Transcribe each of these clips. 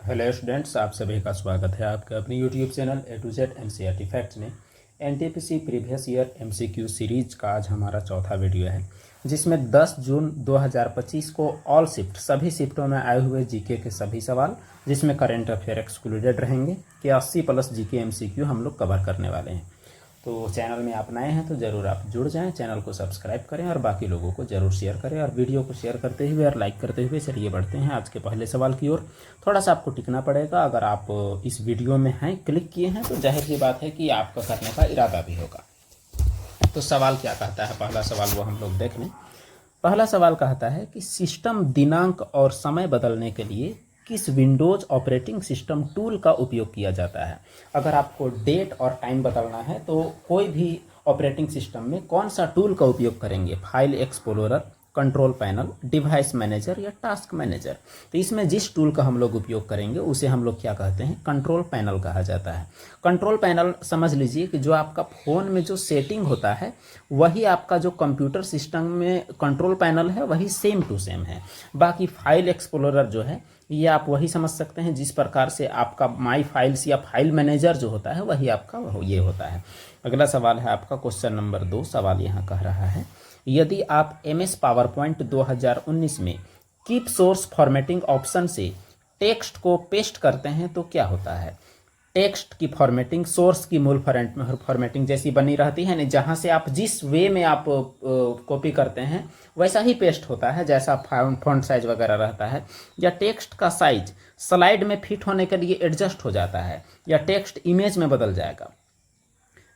Hello students, आप सभी का स्वागत है आपके अपनी YouTube channel A to Z NCERT facts में। NTPC previous year MCQ series का आज हमारा चौथा वीडियो है, जिसमें 10 जून 2025 को ऑल शिफ्ट सभी शिफ्टों में आए हुए जीके के सभी सवाल, जिसमें करेंट अफेयर एक्सक्लूडेड रहेंगे, कि 80 प्लस जीके एमसीक्यू हम लोग कवर करने वाले हैं। तो चैनल में आप नए हैं तो ज़रूर आप जुड़ जाएं, चैनल को सब्सक्राइब करें और बाकी लोगों को ज़रूर शेयर करें। और वीडियो को शेयर करते हुए और लाइक करते हुए चलिए बढ़ते हैं आज के पहले सवाल की ओर। थोड़ा सा आपको टिकना पड़ेगा, अगर आप इस वीडियो में हैं, क्लिक किए हैं, तो जाहिर सी बात है कि आपका करने का इरादा भी होगा। तो सवाल क्या कहता है, पहला सवाल वो हम लोग देख लें। पहला सवाल कहता है कि सिस्टम दिनांक और समय बदलने के लिए किस विंडोज ऑपरेटिंग सिस्टम टूल का उपयोग किया जाता है। अगर आपको डेट और टाइम बदलना है तो कोई भी ऑपरेटिंग सिस्टम में कौन सा टूल का उपयोग करेंगे, file explorer, control panel, device manager या टास्क मैनेजर। तो इसमें जिस टूल का हम लोग उपयोग करेंगे उसे हम लोग क्या कहते हैं, कंट्रोल पैनल कहा जाता है। कंट्रोल पैनल समझ लीजिए कि जो आपका फ़ोन में जो सेटिंग होता है वही आपका जो कंप्यूटर सिस्टम में कंट्रोल पैनल है वही सेम टू सेम है। बाकी फाइल एक्सप्लोरर जो है ये आप वही समझ सकते हैं जिस प्रकार से आपका माई फाइल्स या फाइल मैनेजर जो होता है वही आपका ये होता है। अगला सवाल है आपका क्वेश्चन नंबर 2। सवाल यहाँ कह रहा है, यदि आप MS पावर पॉइंट 2019 में कीप सोर्स फॉर्मेटिंग ऑप्शन से टेक्स्ट को पेस्ट करते हैं तो क्या होता है। टेक्स्ट की फॉर्मेटिंग सोर्स की मूल फॉर्मेटिंग जैसी बनी रहती है, नहीं जहाँ से आप जिस वे में आप कॉपी करते हैं वैसा ही पेस्ट होता है, जैसा फॉन्ट साइज वगैरह रहता है। या टेक्स्ट का साइज स्लाइड में फिट होने के लिए एडजस्ट हो जाता है, या टेक्स्ट इमेज में बदल जाएगा,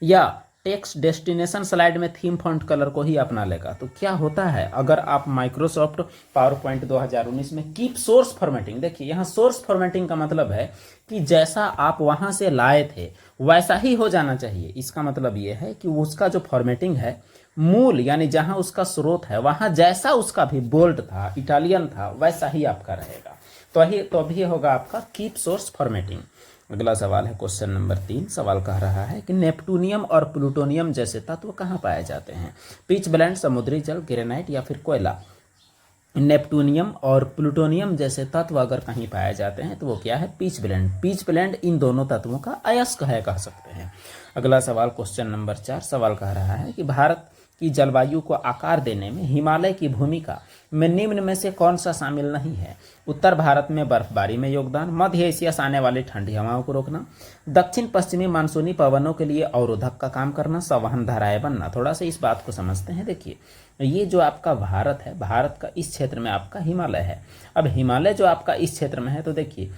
या टेक्स्ट डेस्टिनेशन स्लाइड में थीम फॉन्ट कलर को ही अपना लेगा। तो क्या होता है अगर आप माइक्रोसॉफ्ट पावर पॉइंट 2019 में कीप सोर्स फॉर्मेटिंग, देखिए यहाँ सोर्स फॉर्मेटिंग का मतलब है कि जैसा आप वहाँ से लाए थे वैसा ही हो जाना चाहिए। इसका मतलब ये है कि उसका जो फॉर्मेटिंग है मूल यानी जहाँ उसका स्रोत है वहाँ जैसा उसका भी बोल्ड था, इटालियन था, वैसा ही आपका रहेगा। तो अभी होगा आपका कीप सोर्स फॉर्मेटिंग। अगला सवाल है क्वेश्चन नंबर 3। सवाल कह रहा है कि नेपटूनियम और प्लूटोनियम जैसे तत्व कहाँ पाए जाते हैं। पिच ब्लेंड, समुद्री जल, ग्रेनाइट या फिर कोयला। नेपटूनियम और प्लूटोनियम जैसे तत्व अगर कहीं पाए जाते हैं तो वो क्या है, pitch blend. Pitch blend in दोनों तत्वों का अयस्क है कह सकते हैं। अगला सवाल क्वेश्चन नंबर 4। सवाल कह रहा है कि भारत की जलवायु को आकार देने में हिमालय की भूमिका में निम्न में से कौन सा शामिल नहीं है। उत्तर भारत में बर्फबारी में योगदान, मध्य एशिया से आने वाली ठंडी हवाओं को रोकना, दक्षिण पश्चिमी मानसूनी पवनों के लिए अवरोधक का काम करना, संवहन धाराएं बनना। थोड़ा सा इस बात को समझते हैं। देखिए ये जो आपका भारत है, भारत का इस क्षेत्र में आपका हिमालय है। अब हिमालय जो आपका इस क्षेत्र में है तो देखिए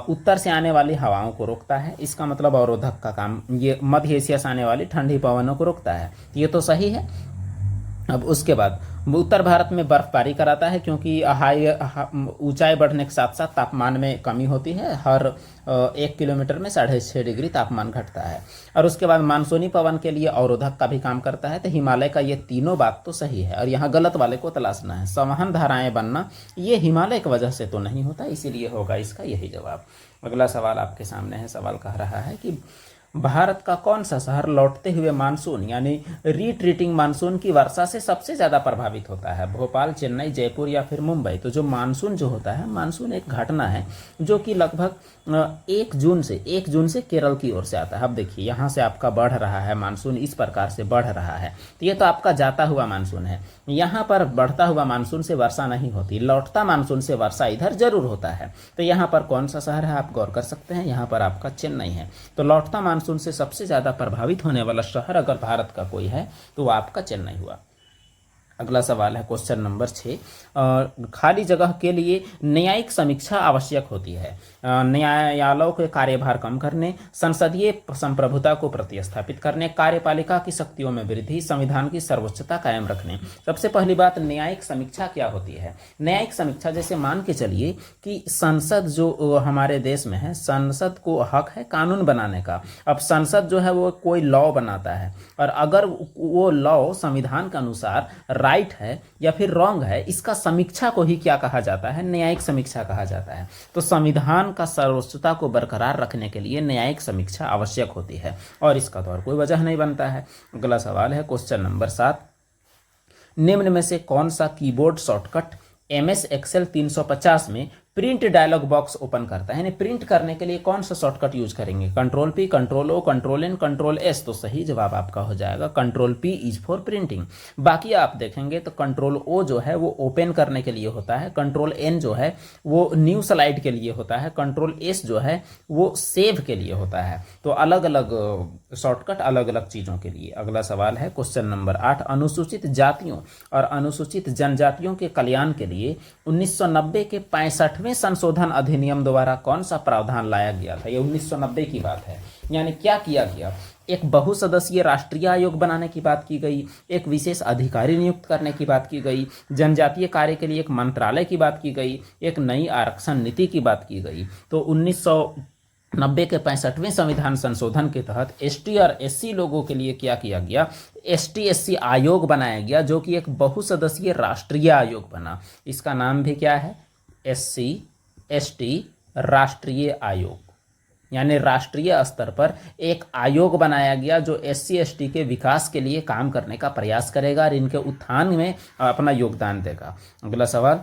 उत्तर से आने वाली हवाओं को रोकता है, इसका मतलब अवरोधक का काम। ये मध्य एशिया से आने वाली ठंडी पवनों को रोकता है, ये तो सही है। अब उसके बाद उत्तर भारत में बर्फबारी कराता है, क्योंकि ऊंचाई बढ़ने के साथ साथ तापमान में कमी होती है, हर 1 किलोमीटर में 6.5 डिग्री तापमान घटता है। और उसके बाद मानसूनी पवन के लिए अवरोधक का भी काम करता है। तो हिमालय का ये तीनों बात तो सही है, और यहाँ गलत वाले को तलाशना है। संवहन धाराएं बनना ये हिमालय की वजह से तो नहीं होता, इसीलिए होगा इसका यही जवाब। अगला सवाल आपके सामने है। सवाल कह रहा है कि भारत का कौन सा शहर लौटते हुए मानसून यानी रिट्रीटिंग मानसून की वर्षा से सबसे ज़्यादा प्रभावित होता है। भोपाल, चेन्नई, जयपुर या फिर मुंबई। तो जो मानसून जो होता है, मानसून एक घटना है जो कि लगभग 1 जून से केरल की ओर से आता है। अब देखिए यहाँ से आपका बढ़ रहा है मानसून, इस प्रकार से बढ़ रहा है, तो ये तो आपका जाता हुआ मानसून है। यहाँ पर बढ़ता हुआ मानसून से वर्षा नहीं होती, लौटता मानसून से वर्षा इधर जरूर होता है। तो यहाँ पर कौन सा शहर है आप गौर कर सकते हैं, यहाँ पर आपका चेन्नई है। तो लौटता मानसून से सबसे ज़्यादा प्रभावित होने वाला शहर अगर भारत का कोई है तो वो आपका चेन्नई हुआ। अगला सवाल है क्वेश्चन नंबर 6। खाली जगह के लिए न्यायिक समीक्षा आवश्यक होती है। न्यायालयों के कार्यभार कम करने, संसदीय संप्रभुता को प्रतिस्थापित करने, कार्यपालिका की शक्तियों में वृद्धि, संविधान की सर्वोच्चता कायम रखने। सबसे पहली बात, न्यायिक समीक्षा क्या होती है। न्यायिक समीक्षा जैसे मान के चलिए कि संसद जो हमारे देश में है, संसद को हक है कानून बनाने का। अब संसद जो है वो कोई लॉ बनाता है, और अगर वो लॉ संविधान के अनुसार राइट है या फिर रॉन्ग है, इसका समीक्षा को ही क्या कहा जाता है, न्यायिक समीक्षा कहा जाता है। तो संविधान का सर्वोच्चता को बरकरार रखने के लिए न्यायिक समीक्षा आवश्यक होती है, और इसका तो और कोई वजह नहीं बनता है। अगला सवाल है क्वेश्चन नंबर 7। निम्न में से कौन सा कीबोर्ड शॉर्टकट MS Excel 350 में प्रिंट डायलॉग बॉक्स ओपन करता है, यानी प्रिंट करने के लिए कौन सा शॉर्टकट यूज करेंगे, control P, control O, control N, control S. तो सही जवाब आपका हो जाएगा control P is for printing. बाकी आप देखेंगे तो कंट्रोल ओ जो है वो ओपन करने के लिए होता है, कंट्रोल एन जो है वो न्यू स्लाइड के लिए होता है, कंट्रोल एस जो है वो सेव के लिए होता है। तो अलग अलग शॉर्टकट अलग अलग चीज़ों के लिए। अगला सवाल है क्वेश्चन नंबर 8, अनुसूचित जातियों और अनुसूचित जनजातियों के कल्याण के लिए 1990 के 65वें संशोधन अधिनियम द्वारा कौन सा प्रावधान लाया गया था। ये 1990 की बात है, यानी क्या किया गया, एक बहुसदस्यीय राष्ट्रीय आयोग बनाने की बात की गई, एक विशेष अधिकारी नियुक्त करने की बात की गई, जनजातीय कार्य के लिए एक मंत्रालय की बात की गई, एक नई आरक्षण नीति की बात की गई। तो 1990 के 65वें संविधान संशोधन के तहत एसटी और एससी लोगों के लिए क्या किया गया, एसटी एससी आयोग बनाया गया, जो कि एक बहुसदस्यीय राष्ट्रीय आयोग बना। इसका नाम भी क्या है, एससी एसटी राष्ट्रीय आयोग, यानी राष्ट्रीय स्तर पर एक आयोग बनाया गया जो एससी एसटी के विकास के लिए काम करने का प्रयास करेगा और इनके उत्थान में अपना योगदान देगा। अगला सवाल,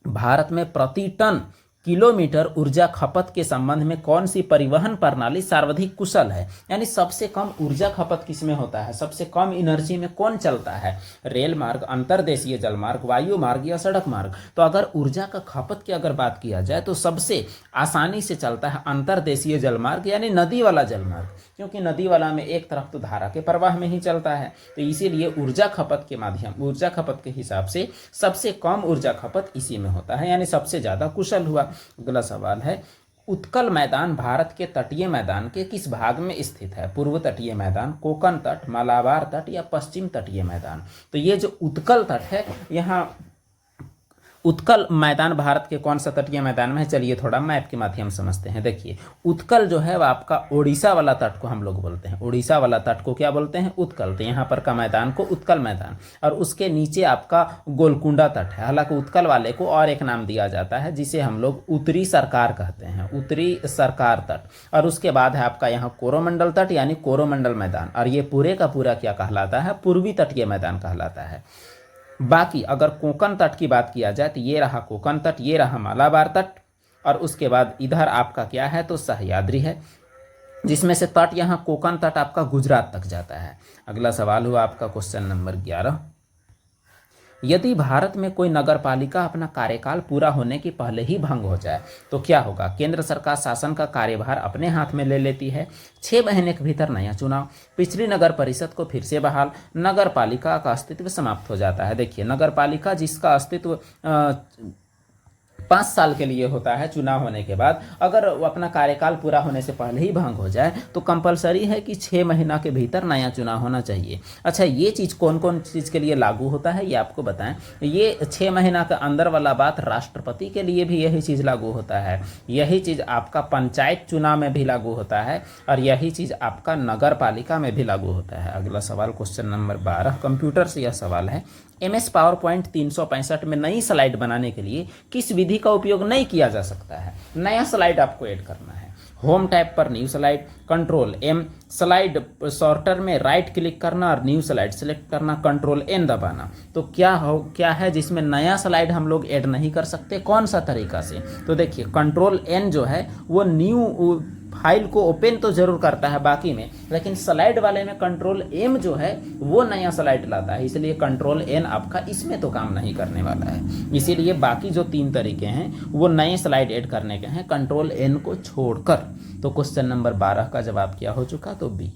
भारत में प्रति टन किलोमीटर ऊर्जा खपत के संबंध में कौन सी परिवहन प्रणाली सर्वाधिक कुशल है, यानी सबसे कम ऊर्जा खपत किसमें होता है, सबसे कम एनर्जी में कौन चलता है, रेल मार्ग, अंतर्देशीय जल मार्ग, वायु मार्ग या सड़क मार्ग। तो अगर ऊर्जा का खपत की अगर बात किया जाए तो सबसे आसानी से चलता है अंतर्देशीय जल मार्ग, यानी नदी वाला जल मार्ग, क्योंकि नदी वाला में एक तरफ तो धारा के प्रवाह में ही चलता है। तो इसीलिए ऊर्जा खपत के माध्यम, ऊर्जा खपत के हिसाब से सबसे कम ऊर्जा खपत इसी में होता है, यानी सबसे ज़्यादा कुशल हुआ। अगला सवाल है, उत्कल मैदान भारत के तटीय मैदान के किस भाग में स्थित है, पूर्व तटीय मैदान, कोंकण तट, मालाबार तट या पश्चिम तटीय मैदान। तो ये जो उत्कल तट है, यहाँ उत्कल मैदान भारत के कौन सा तटीय मैदान में है, चलिए थोड़ा मैप के माध्यम समझते हैं। देखिए उत्कल जो है वह आपका उड़ीसा वाला तट को हम लोग बोलते हैं, उड़ीसा वाला तट को क्या बोलते हैं, उत्कल। तो यहाँ पर का मैदान को उत्कल मैदान, और उसके नीचे आपका गोलकुंडा तट है। हालांकि उत्कल वाले को और एक नाम दिया जाता है जिसे हम लोग उत्तरी सरकार कहते हैं, उत्तरी सरकार तट। और उसके बाद है आपका यहाँ कोरोमंडल तट, यानी कोरोमंडल मैदान, और ये पूरे का पूरा क्या कहलाता है, पूर्वी तटीय मैदान कहलाता है। बाकी अगर कोंकण तट की बात किया जाए तो ये रहा कोंकण तट, ये रहा मालाबार तट, और उसके बाद इधर आपका क्या है तो सह्याद्री है, जिसमें से तट यहाँ कोंकण तट आपका गुजरात तक जाता है। अगला सवाल हुआ आपका क्वेश्चन नंबर 11, यदि भारत में कोई नगर पालिका अपना कार्यकाल पूरा होने के पहले ही भंग हो जाए तो क्या होगा, केंद्र सरकार शासन का कार्यभार अपने हाथ में ले लेती है, 6 महीने के भीतर नया चुनाव, पिछली नगर परिषद को फिर से बहाल, नगर पालिका का अस्तित्व समाप्त हो जाता है। देखिए नगर पालिका जिसका अस्तित्व 5 साल के लिए होता है चुनाव होने के बाद, अगर वो अपना कार्यकाल पूरा होने से पहले ही भंग हो जाए तो कंपलसरी है कि 6 महीना के भीतर नया चुनाव होना चाहिए। अच्छा, ये चीज़ कौन कौन चीज़ के लिए लागू होता है ये आपको बताएं। ये 6 महीना के अंदर वाला बात राष्ट्रपति के लिए भी यही चीज़ लागू होता है, यही चीज़ आपका पंचायत चुनाव में भी लागू होता है, और यही चीज़ आपका नगर पालिका में भी लागू होता है। अगला सवाल क्वेश्चन नंबर 12, कंप्यूटर से यह सवाल है, MS पावर पॉइंट 365 में नई स्लाइड बनाने के लिए किस विधि का उपयोग नहीं किया जा सकता है, नया स्लाइड आपको ऐड करना है। होम टैब पर new slide, control M, slide sorter में राइट क्लिक करना और न्यू स्लाइड सेलेक्ट करना, कंट्रोल N दबाना। तो क्या है जिसमें नया स्लाइड हम लोग ऐड नहीं कर सकते, कौन सा तरीका से, तो देखिए कंट्रोल N जो है वो न्यू फाइल को ओपन तो जरूर करता है बाकी में, लेकिन स्लाइड वाले में कंट्रोल M जो है वो नया स्लाइड लाता है, इसलिए कंट्रोल N आपका इसमें तो काम नहीं करने वाला है। इसीलिए बाकी जो 3 तरीके हैं वो नए स्लाइड ऐड करने के हैं कंट्रोल N को छोड़कर। तो क्वेश्चन नंबर 12 का जवाब क्या हो चुका, तो B।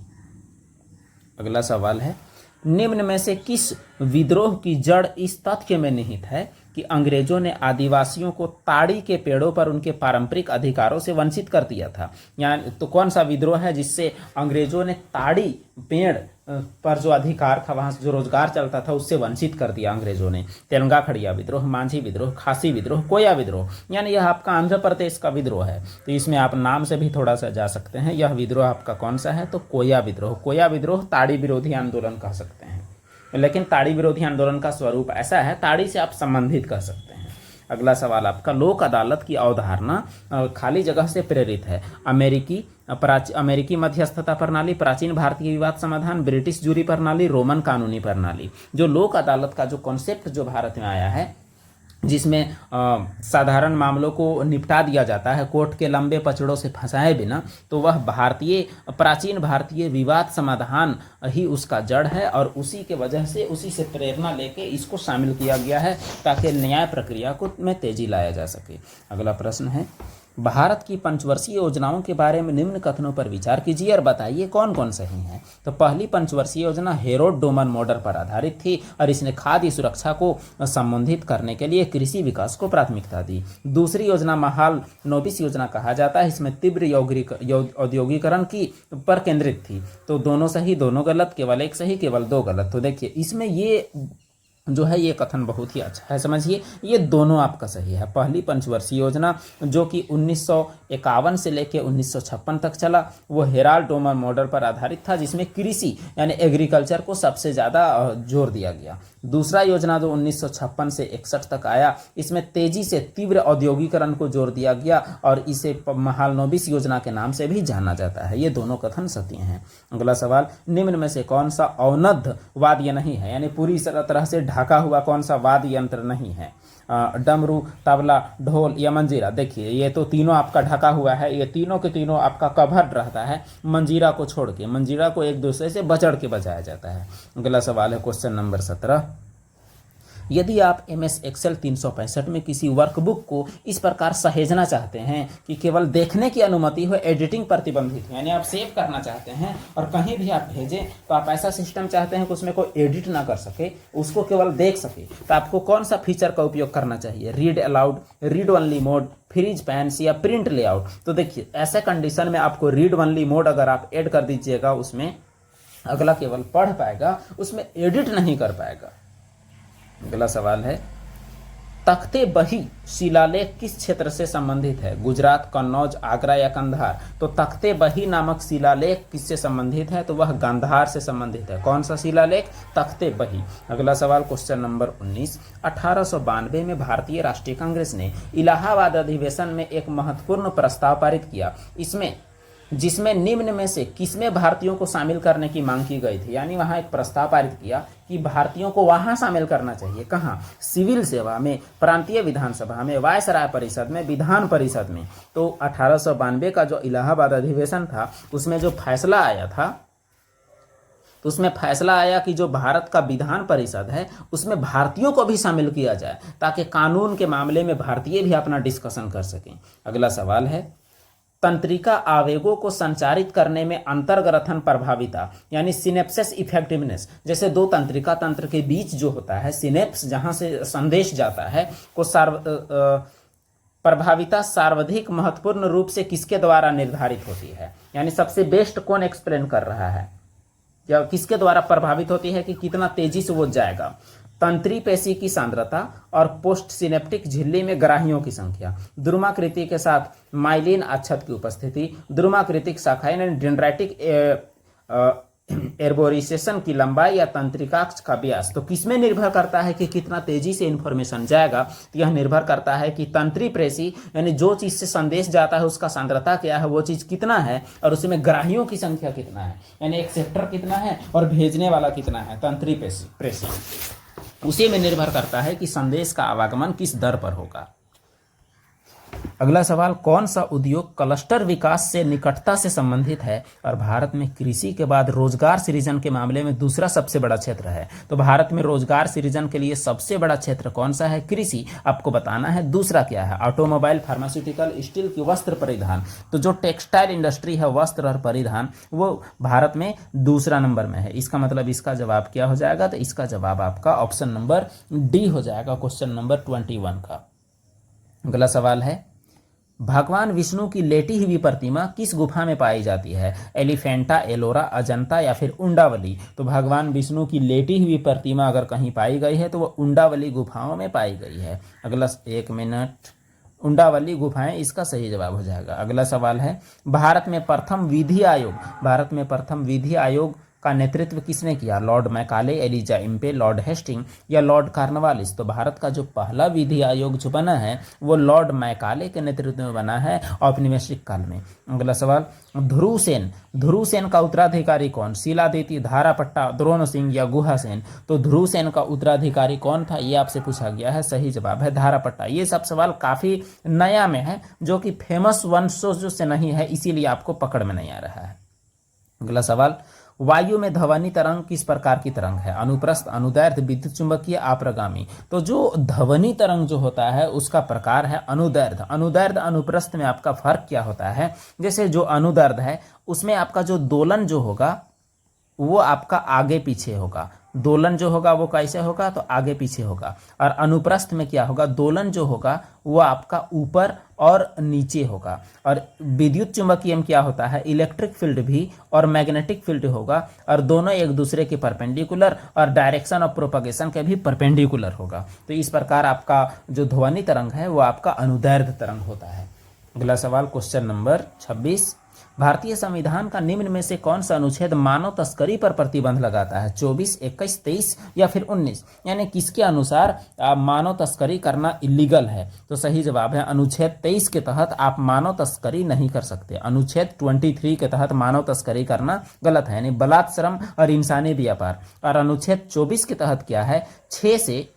अगला सवाल है, निम्न में से किस विद्रोह की जड़ इस तथ्य में निहित है कि अंग्रेजों ने आदिवासियों को ताड़ी के पेड़ों पर उनके पारंपरिक अधिकारों से वंचित कर दिया था। यानी तो कौन सा विद्रोह है जिससे अंग्रेजों ने ताड़ी पेड़ पर जो अधिकार था, वहाँ जो रोजगार चलता था, उससे वंचित कर दिया अंग्रेजों ने। तेलंगा खड़िया विद्रोह, मांझी विद्रोह, खासी विद्रोह, कोया विद्रोह, यानी यह आपका आंध्र प्रदेश का विद्रोह है। तो इसमें आप नाम से भी थोड़ा सा जा सकते हैं, यह विद्रोह आपका कौन सा है, तो कोया विद्रोह। कोया विद्रोह ताड़ी विरोधी आंदोलन कह सकते हैं, लेकिन ताड़ी विरोधी आंदोलन का स्वरूप ऐसा है, ताड़ी से आप संबंधित कर सकते हैं। अगला सवाल आपका, लोक अदालत की अवधारणा खाली जगह से प्रेरित है। अमेरिकी मध्यस्थता प्रणाली, प्राचीन भारतीय विवाद समाधान, ब्रिटिश जूरी प्रणाली, रोमन कानूनी प्रणाली। जो लोक अदालत का जो कॉन्सेप्ट जो भारत में आया है जिसमें साधारण मामलों को निपटा दिया जाता है कोर्ट के लंबे पचड़ों से फंसाए बिना, तो वह प्राचीन भारतीय विवाद समाधान ही उसका जड़ है और उसी के वजह से उसी से प्रेरणा लेके इसको शामिल किया गया है ताकि न्याय प्रक्रिया को में तेजी लाया जा सके। अगला प्रश्न है, भारत की पंचवर्षीय योजनाओं के बारे में निम्न कथनों पर विचार कीजिए और बताइए कौन कौन सही हैं। तो पहली पंचवर्षीय योजना हेरोड डोमन मॉडल पर आधारित थी और इसने खाद्य सुरक्षा को संबोधित करने के लिए कृषि विकास को प्राथमिकता दी। दूसरी योजना महाल नोबिस योजना कहा जाता है, इसमें तीव्र औद्योगिकरण की पर केंद्रित थी। तो दोनों सही, दोनों गलत, केवल एक सही, केवल दो गलत। तो देखिए इसमें ये जो है ये कथन बहुत ही अच्छा है, समझिए ये दोनों आपका सही है। पहली पंचवर्षीय योजना जो कि 1951 से लेकर 1956 तक चला, वो हेराल्ड डोमन मॉडल पर आधारित था जिसमें कृषि यानी एग्रीकल्चर को सबसे ज़्यादा जोर दिया गया। दूसरा योजना जो 1956 से 61 तक आया, इसमें तेजी से तीव्र औद्योगिकरण को जोर दिया गया और इसे महालनोबिस योजना के नाम से भी जाना जाता है। ये दोनों कथन सत्य हैं। अगला सवाल, निम्न में से कौन सा अवनद्ध वाद्य नहीं है, यानी पूरी तरह से ढका हुआ कौन सा वाद्य यंत्र नहीं है? डमरू, तबला, ढोल या मंजीरा। देखिए ये तो तीनों आपका ढका हुआ है, ये तीनों के तीनों आपका कवर्ड रहता है मंजीरा को छोड़ के। मंजीरा को एक दूसरे से बचड़ के बजाया जाता है। अगला सवाल है क्वेश्चन नंबर 17, यदि आप MS एक्सेल 365 में किसी वर्कबुक को इस प्रकार सहेजना चाहते हैं कि केवल देखने की अनुमति हो, एडिटिंग प्रतिबंधित हो, यानी आप सेव करना चाहते हैं और कहीं भी आप भेजें, तो आप ऐसा सिस्टम चाहते हैं कि उसमें कोई एडिट ना कर सके, उसको केवल देख सके, तो आपको कौन सा फीचर का उपयोग करना चाहिए? Read aloud, read only mode, freeze panes या प्रिंट लेआउट। तो देखिए ऐसे कंडीशन में आपको रीड ओनली मोड अगर आप ऐड कर दीजिएगा, उसमें अगला केवल पढ़ पाएगा, उसमें एडिट नहीं कर पाएगा। अगला सवाल है, तख्ते बही शिलालेख किस क्षेत्र से संबंधित है? गुजरात, कन्नौज, आगरा या कंधार? तो तख्ते बही नामक शिलालेख किससे संबंधित है? तो वह गांधार से संबंधित है। कौन सा शिलालेख? तख्ते बही। अगला सवाल क्वेश्चन नंबर 19, 1892 में भारतीय राष्ट्रीय कांग्रेस ने इलाहाबाद अधिवेशन में एक महत्वपूर्ण प्रस्ताव पारित किया, जिसमें निम्न में से किसमें भारतीयों को शामिल करने की मांग की गई थी? यानी वहां एक प्रस्ताव पारित किया कि भारतीयों को वहां शामिल करना चाहिए। कहां? सिविल सेवा में, प्रांतीय विधानसभा में, वायसराय परिषद में, विधान परिषद में। तो 1892 का जो इलाहाबाद अधिवेशन था उसमें जो फैसला आया था, तो उसमें फैसला आया कि जो भारत का विधान परिषद है उसमें भारतीयों को भी शामिल किया जाए ताकि कानून के मामले में भारतीय भी अपना डिस्कशन कर सकें। अगला सवाल है, तंत्रिका आवेगों को संचारित करने में अंतर्ग्रथन प्रभाविता यानी सिनेप्सिस इफेक्टिवनेस, जैसे दो तंत्रिका तंत्र के बीच जो होता है सिनेप्स, जहां से संदेश जाता है, को प्रभाविता सर्वाधिक महत्वपूर्ण रूप से किसके द्वारा निर्धारित होती है? यानी सबसे बेस्ट कौन एक्सप्लेन कर रहा है या किसके द्वारा प्रभावित होती है कि कितना तेजी से वो जाएगा? तंत्री पेशी की सांद्रता और पोस्ट सिनेप्टिक झिल्ली में ग्राहियों की संख्या, ध्रुमाकृति के साथ माइलिन अच्छत की उपस्थिति, ध्रुमाकृतिक शाखा यानी डेंड्राइटिक एर्बोरिसेशन की लंबाई या तंत्रिकाक्ष का व्यास। तो किसमें निर्भर करता है कि कितना तेजी से इंफॉर्मेशन जाएगा? तो यह निर्भर करता है कि तंत्री प्रेसी यानी जो चीज से संदेश जाता है उसका सांद्रता क्या है, वो चीज कितना है और उसमें ग्राहियों की संख्या कितना है, यानी एक्सेप्टर कितना है और भेजने वाला कितना है, तंत्री प्रेसी। उसी में निर्भर करता है कि संदेश का आवागमन किस दर पर होगा। अगला सवाल, कौन सा उद्योग क्लस्टर विकास से निकटता से संबंधित है और भारत में कृषि के बाद रोजगार सृजन के मामले में दूसरा सबसे बड़ा क्षेत्र है? तो भारत में रोजगार सृजन के लिए सबसे बड़ा क्षेत्र कौन सा है? कृषि। आपको बताना है दूसरा क्या है? ऑटोमोबाइल, फार्मास्यूटिकल, स्टील की वस्त्र परिधान। तो जो टेक्सटाइल इंडस्ट्री है, वस्त्र और परिधान, वो भारत में दूसरा नंबर में है। इसका मतलब इसका जवाब क्या हो जाएगा? तो इसका जवाब आपका ऑप्शन नंबर डी हो जाएगा, क्वेश्चन नंबर 21 का। अगला सवाल है, भगवान विष्णु की लेटी हुई प्रतिमा किस गुफा में पाई जाती है? एलिफेंटा, एलोरा, अजंता या फिर उंडावली? तो भगवान विष्णु की लेटी हुई प्रतिमा अगर कहीं पाई गई है तो वह उंडावली गुफाओं में पाई गई है। अगला 1 मिनट, उंडावली गुफाएं इसका सही जवाब हो जाएगा। अगला सवाल है, भारत में प्रथम विधि आयोग का नेतृत्व किसने किया? Lord Macaulay, Elijah Impey, Lord Hasting या लॉर्ड कॉर्नवालिस? तो भारत का जो पहला विधि आयोग जो बना है वो लॉर्ड मैकाले के नेतृत्व में बना है औपनिवेशिक काल में। अगला सवाल, ध्रुव सेन का उत्तराधिकारी कौन? शिलादित्य, धारापट्टा, द्रोण सिंह या गुहा सेन? तो ध्रुव सेन का उत्तराधिकारी कौन था ये आपसे पूछा गया है। सही जवाब है धारापट्टा। ये सब सवाल काफी नया में है जो कि फेमस वंशों से नहीं है, इसीलिए आपको पकड़ में नहीं आ रहा है। अगला सवाल, वायु में ध्वनि तरंग किस प्रकार की तरंग है? अनुप्रस्थ, अनुदैर्घ्य, विद्युत चुंबकीय, आप्रगामी? तो जो ध्वनि तरंग जो होता है उसका प्रकार है अनुदैर्घ्य। अनुदैर्घ्य अनुप्रस्थ में आपका फर्क क्या होता है? जैसे जो अनुदैर्घ्य है उसमें आपका जो दोलन जो होगा वो आपका आगे पीछे होगा। दोलन जो होगा वो कैसे होगा? तो आगे पीछे होगा। और अनुप्रस्थ में क्या होगा? दोलन जो होगा वो आपका ऊपर और नीचे होगा। और विद्युत चुंबकीय में क्या होता है? इलेक्ट्रिक फील्ड भी और मैग्नेटिक फील्ड होगा और दोनों एक दूसरे के परपेंडिकुलर और डायरेक्शन ऑफ प्रोपगेशन के भी परपेंडिकुलर होगा। तो इस प्रकार आपका जो ध्वनि तरंग है वो आपका अनुदैर्घ्य तरंग होता है। अगला सवाल, क्वेश्चन नंबर 26, भारतीय संविधान का निम्न में से कौन सा अनुच्छेद मानव तस्करी पर प्रतिबंध लगाता है? 24, 21, 23 या फिर 19? यानी किसके अनुसार मानव तस्करी करना इलीगल है? तो सही जवाब है अनुच्छेद 23 के तहत आप मानव तस्करी नहीं कर सकते। अनुच्छेद 23 के तहत मानव तस्करी करना गलत है, यानी बलात्, श्रम और इंसानी व्यापार। और अनुच्छेद 24 के तहत क्या है? 6 से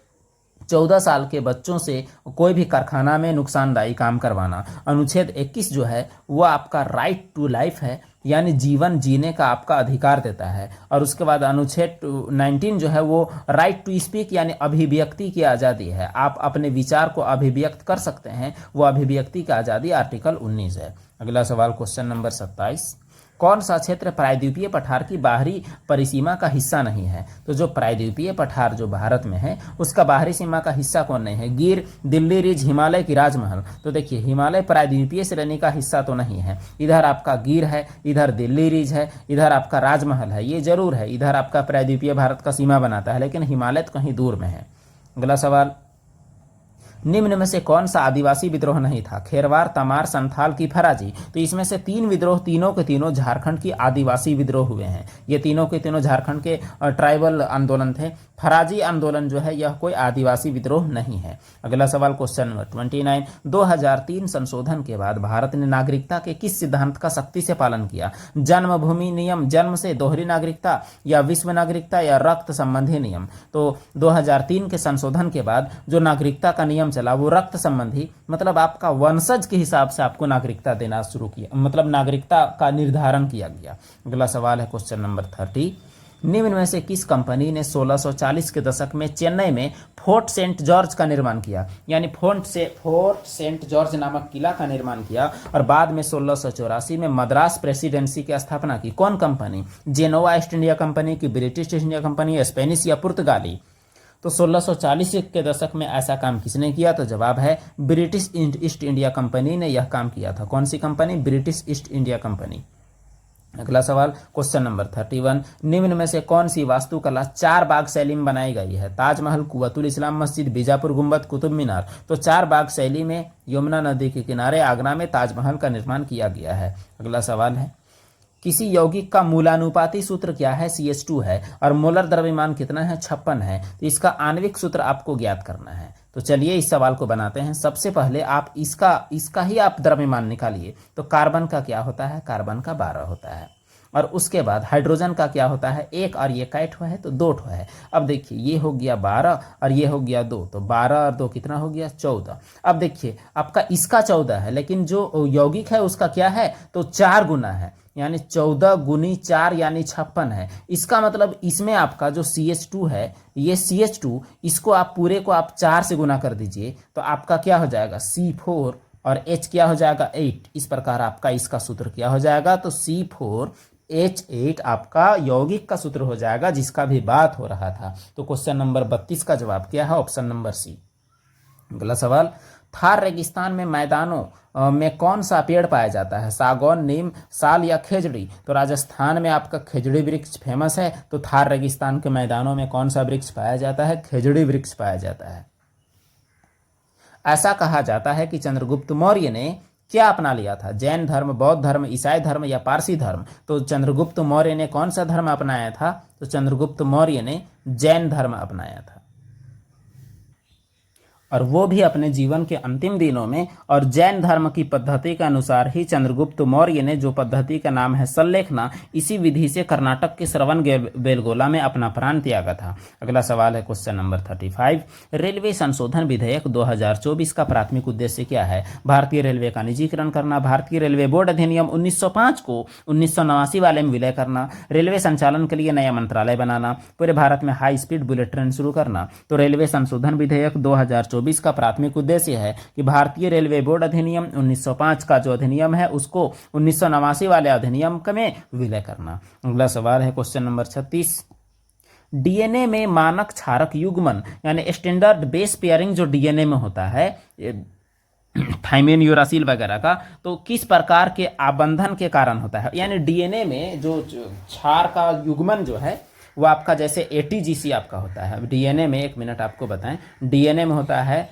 14 साल के बच्चों से कोई भी कारखाना में नुकसानदायी काम करवाना। अनुच्छेद 21 जो है वो आपका राइट टू लाइफ है, यानी जीवन जीने का आपका अधिकार देता है। और उसके बाद अनुच्छेद 19 जो है वो राइट टू स्पीक यानी अभिव्यक्ति की आज़ादी है। आप अपने विचार को अभिव्यक्त कर सकते हैं, वो अभिव्यक्ति की आज़ादी आर्टिकल 19 है। अगला सवाल, क्वेश्चन नंबर 27, कौन सा क्षेत्र प्रायद्वीपीय पठार की बाहरी परिसीमा का हिस्सा नहीं है? तो जो प्रायद्वीपीय पठार जो भारत में है उसका बाहरी सीमा का हिस्सा कौन नहीं है? गिर, दिल्ली रिज, हिमालय की राजमहल? तो देखिए हिमालय प्रायद्वीपीय श्रेणी का हिस्सा तो नहीं है। इधर आपका गिर है, इधर दिल्ली रिज है, इधर आपका राजमहल है, ये जरूर है, इधर आपका प्रायद्वीपीय भारत का सीमा बनाता है, लेकिन हिमालय तो कहीं दूर में है। अगला सवाल, निम्न में से कौन सा आदिवासी विद्रोह नहीं था? खेरवार, तमार, संथाल की फराजी? तो इसमें से 3 विद्रोह तीनों के तीनों झारखंड की आदिवासी विद्रोह हुए हैं। ये तीनों के तीनों झारखंड के ट्राइबल आंदोलन थे। फराजी आंदोलन जो है यह कोई आदिवासी विद्रोह नहीं है। अगला सवाल, क्वेश्चन नंबर 29, 2003 संशोधन के बाद भारत ने नागरिकता के किस सिद्धांत का सख्ती से पालन किया? जन्मभूमि नियम, जन्म से दोहरी नागरिकता या विश्व नागरिकता या रक्त संबंधी नियम? तो 2003 के संशोधन के बाद जो नागरिकता का नियम चला वो रक्त संबंधी, मतलब आपका वंशज के हिसाब से आपको नागरिकता देना शुरू किया, मतलब नागरिकता का निर्धारण किया गया। अगला सवाल है क्वेश्चन नंबर 30, निम्न में से किस कंपनी ने 1640 के दशक में चेन्नई में फोर्ट सेंट जॉर्ज का निर्माण किया? यानी फोर्ट सेंट जॉर्ज नामक किला का निर्माण किया और बाद में 1684 में मद्रास प्रेसिडेंसी की स्थापना की। कौन company? Genova East India company की, British East India company, Spanish या पुर्तगाली? तो 1640 के दशक में ऐसा काम किसने किया? तो जवाब है ब्रिटिश ईस्ट इंडिया कंपनी ने यह काम किया था। कौन सी company? British East India company. अगला सवाल, क्वेश्चन नंबर 31, निम्न में से कौन सी वास्तुकला 4 बाग शैली में बनाई गई है? ताजमहल, कुवतुल इस्लाम मस्जिद, बीजापुर गुंबद, कुतुब मीनार? तो 4 बाग शैली में यमुना नदी के किनारे आगरा में ताजमहल का निर्माण किया गया है। अगला सवाल है, किसी यौगिक का मूलानुपाती सूत्र क्या है? CH2 है। और मोलर द्रव्यमान कितना है? 56 है। तो इसका आणविक सूत्र आपको ज्ञात करना है। तो चलिए इस सवाल को बनाते हैं। सबसे पहले आप इसका ही आप द्रव्यमान निकालिए। तो कार्बन का क्या होता है? कार्बन का 12 होता है। और उसके बाद हाइड्रोजन का क्या होता है? 1 और ये काइट हुआ है तो 2 ठो है। अब देखिए ये हो गया 12 और ये हो गया 2, तो 12 और 2 कितना हो गया? 14। अब देखिए आपका इसका 14 है, लेकिन जो यौगिक है उसका क्या है? तो 4 गुना है, यानी 14 गुनी 4 यानी 56 है। इसका मतलब इसमें आपका जो CH2 है, ये CH2 इसको आप पूरे को आप 4 से गुना कर दीजिए तो आपका क्या हो जाएगा? C4 और H क्या हो जाएगा? 8। इस प्रकार आपका इसका सूत्र क्या हो जाएगा? तो C4H8 आपका यौगिक का सूत्र हो जाएगा जिसका भी बात हो रहा था। तो क्वेश्चन नंबर 32 का जवाब क्या है? Option number C. अगला सवाल, थार रेगिस्तान में मैदानों में कौन सा पेड़ पाया जाता है? सागौन, नीम, साल या खेजड़ी? तो राजस्थान में आपका खेजड़ी वृक्ष फेमस है। तो थार रेगिस्तान के मैदानों में कौन सा वृक्ष पाया जाता है? खेजड़ी वृक्ष पाया जाता है। ऐसा कहा जाता है कि चंद्रगुप्त मौर्य ने क्या अपना लिया था? जैन धर्म, बौद्ध धर्म, ईसाई धर्म या पारसी धर्म? तो चंद्रगुप्त मौर्य ने कौन सा धर्म अपनाया था? तो चंद्रगुप्त मौर्य ने जैन धर्म अपनाया था, और वो भी अपने जीवन के अंतिम दिनों में। और जैन धर्म की पद्धति के अनुसार ही चंद्रगुप्त मौर्य ने, जो पद्धति का नाम है सल्लेखना, इसी विधि से कर्नाटक के श्रवण बेलगोला में अपना प्राण त्यागा था। अगला सवाल है क्वेश्चन नंबर 35। रेलवे संशोधन विधेयक 2024 का प्राथमिक उद्देश्य क्या है? भारतीय रेलवे का निजीकरण करना, भारतीय रेलवे बोर्ड अधिनियम 1905 को 1989 वाले में विलय करना, रेलवे संचालन के लिए नया मंत्रालय बनाना, पूरे भारत में हाई स्पीड बुलेट ट्रेन शुरू करना। तो रेलवे संशोधन विधेयक 2024 का प्राथमिक उद्देश्य है कि भारतीय रेलवे बोर्ड अधिनियम 1905 का जो अधिनियम है उसको 1989 वाले अधिनियम में विलय करना। अगला सवाल है क्वेश्चन नंबर 36। डीएनए में मानक क्षारक युग्मन यानी स्टैंडर्ड बेस पेयरिंग जो डीएनए में होता है, थाइमिन, यूरासिल वगैरह का, तो किस प्रकार के आबंधन के कारण होता है? यानी डीएनए में जो क्षार का युग्मन जो है वो आपका जैसे एटीजीसी आपका होता है डीएनए में, एक मिनट आपको बताएं, डीएनए में होता है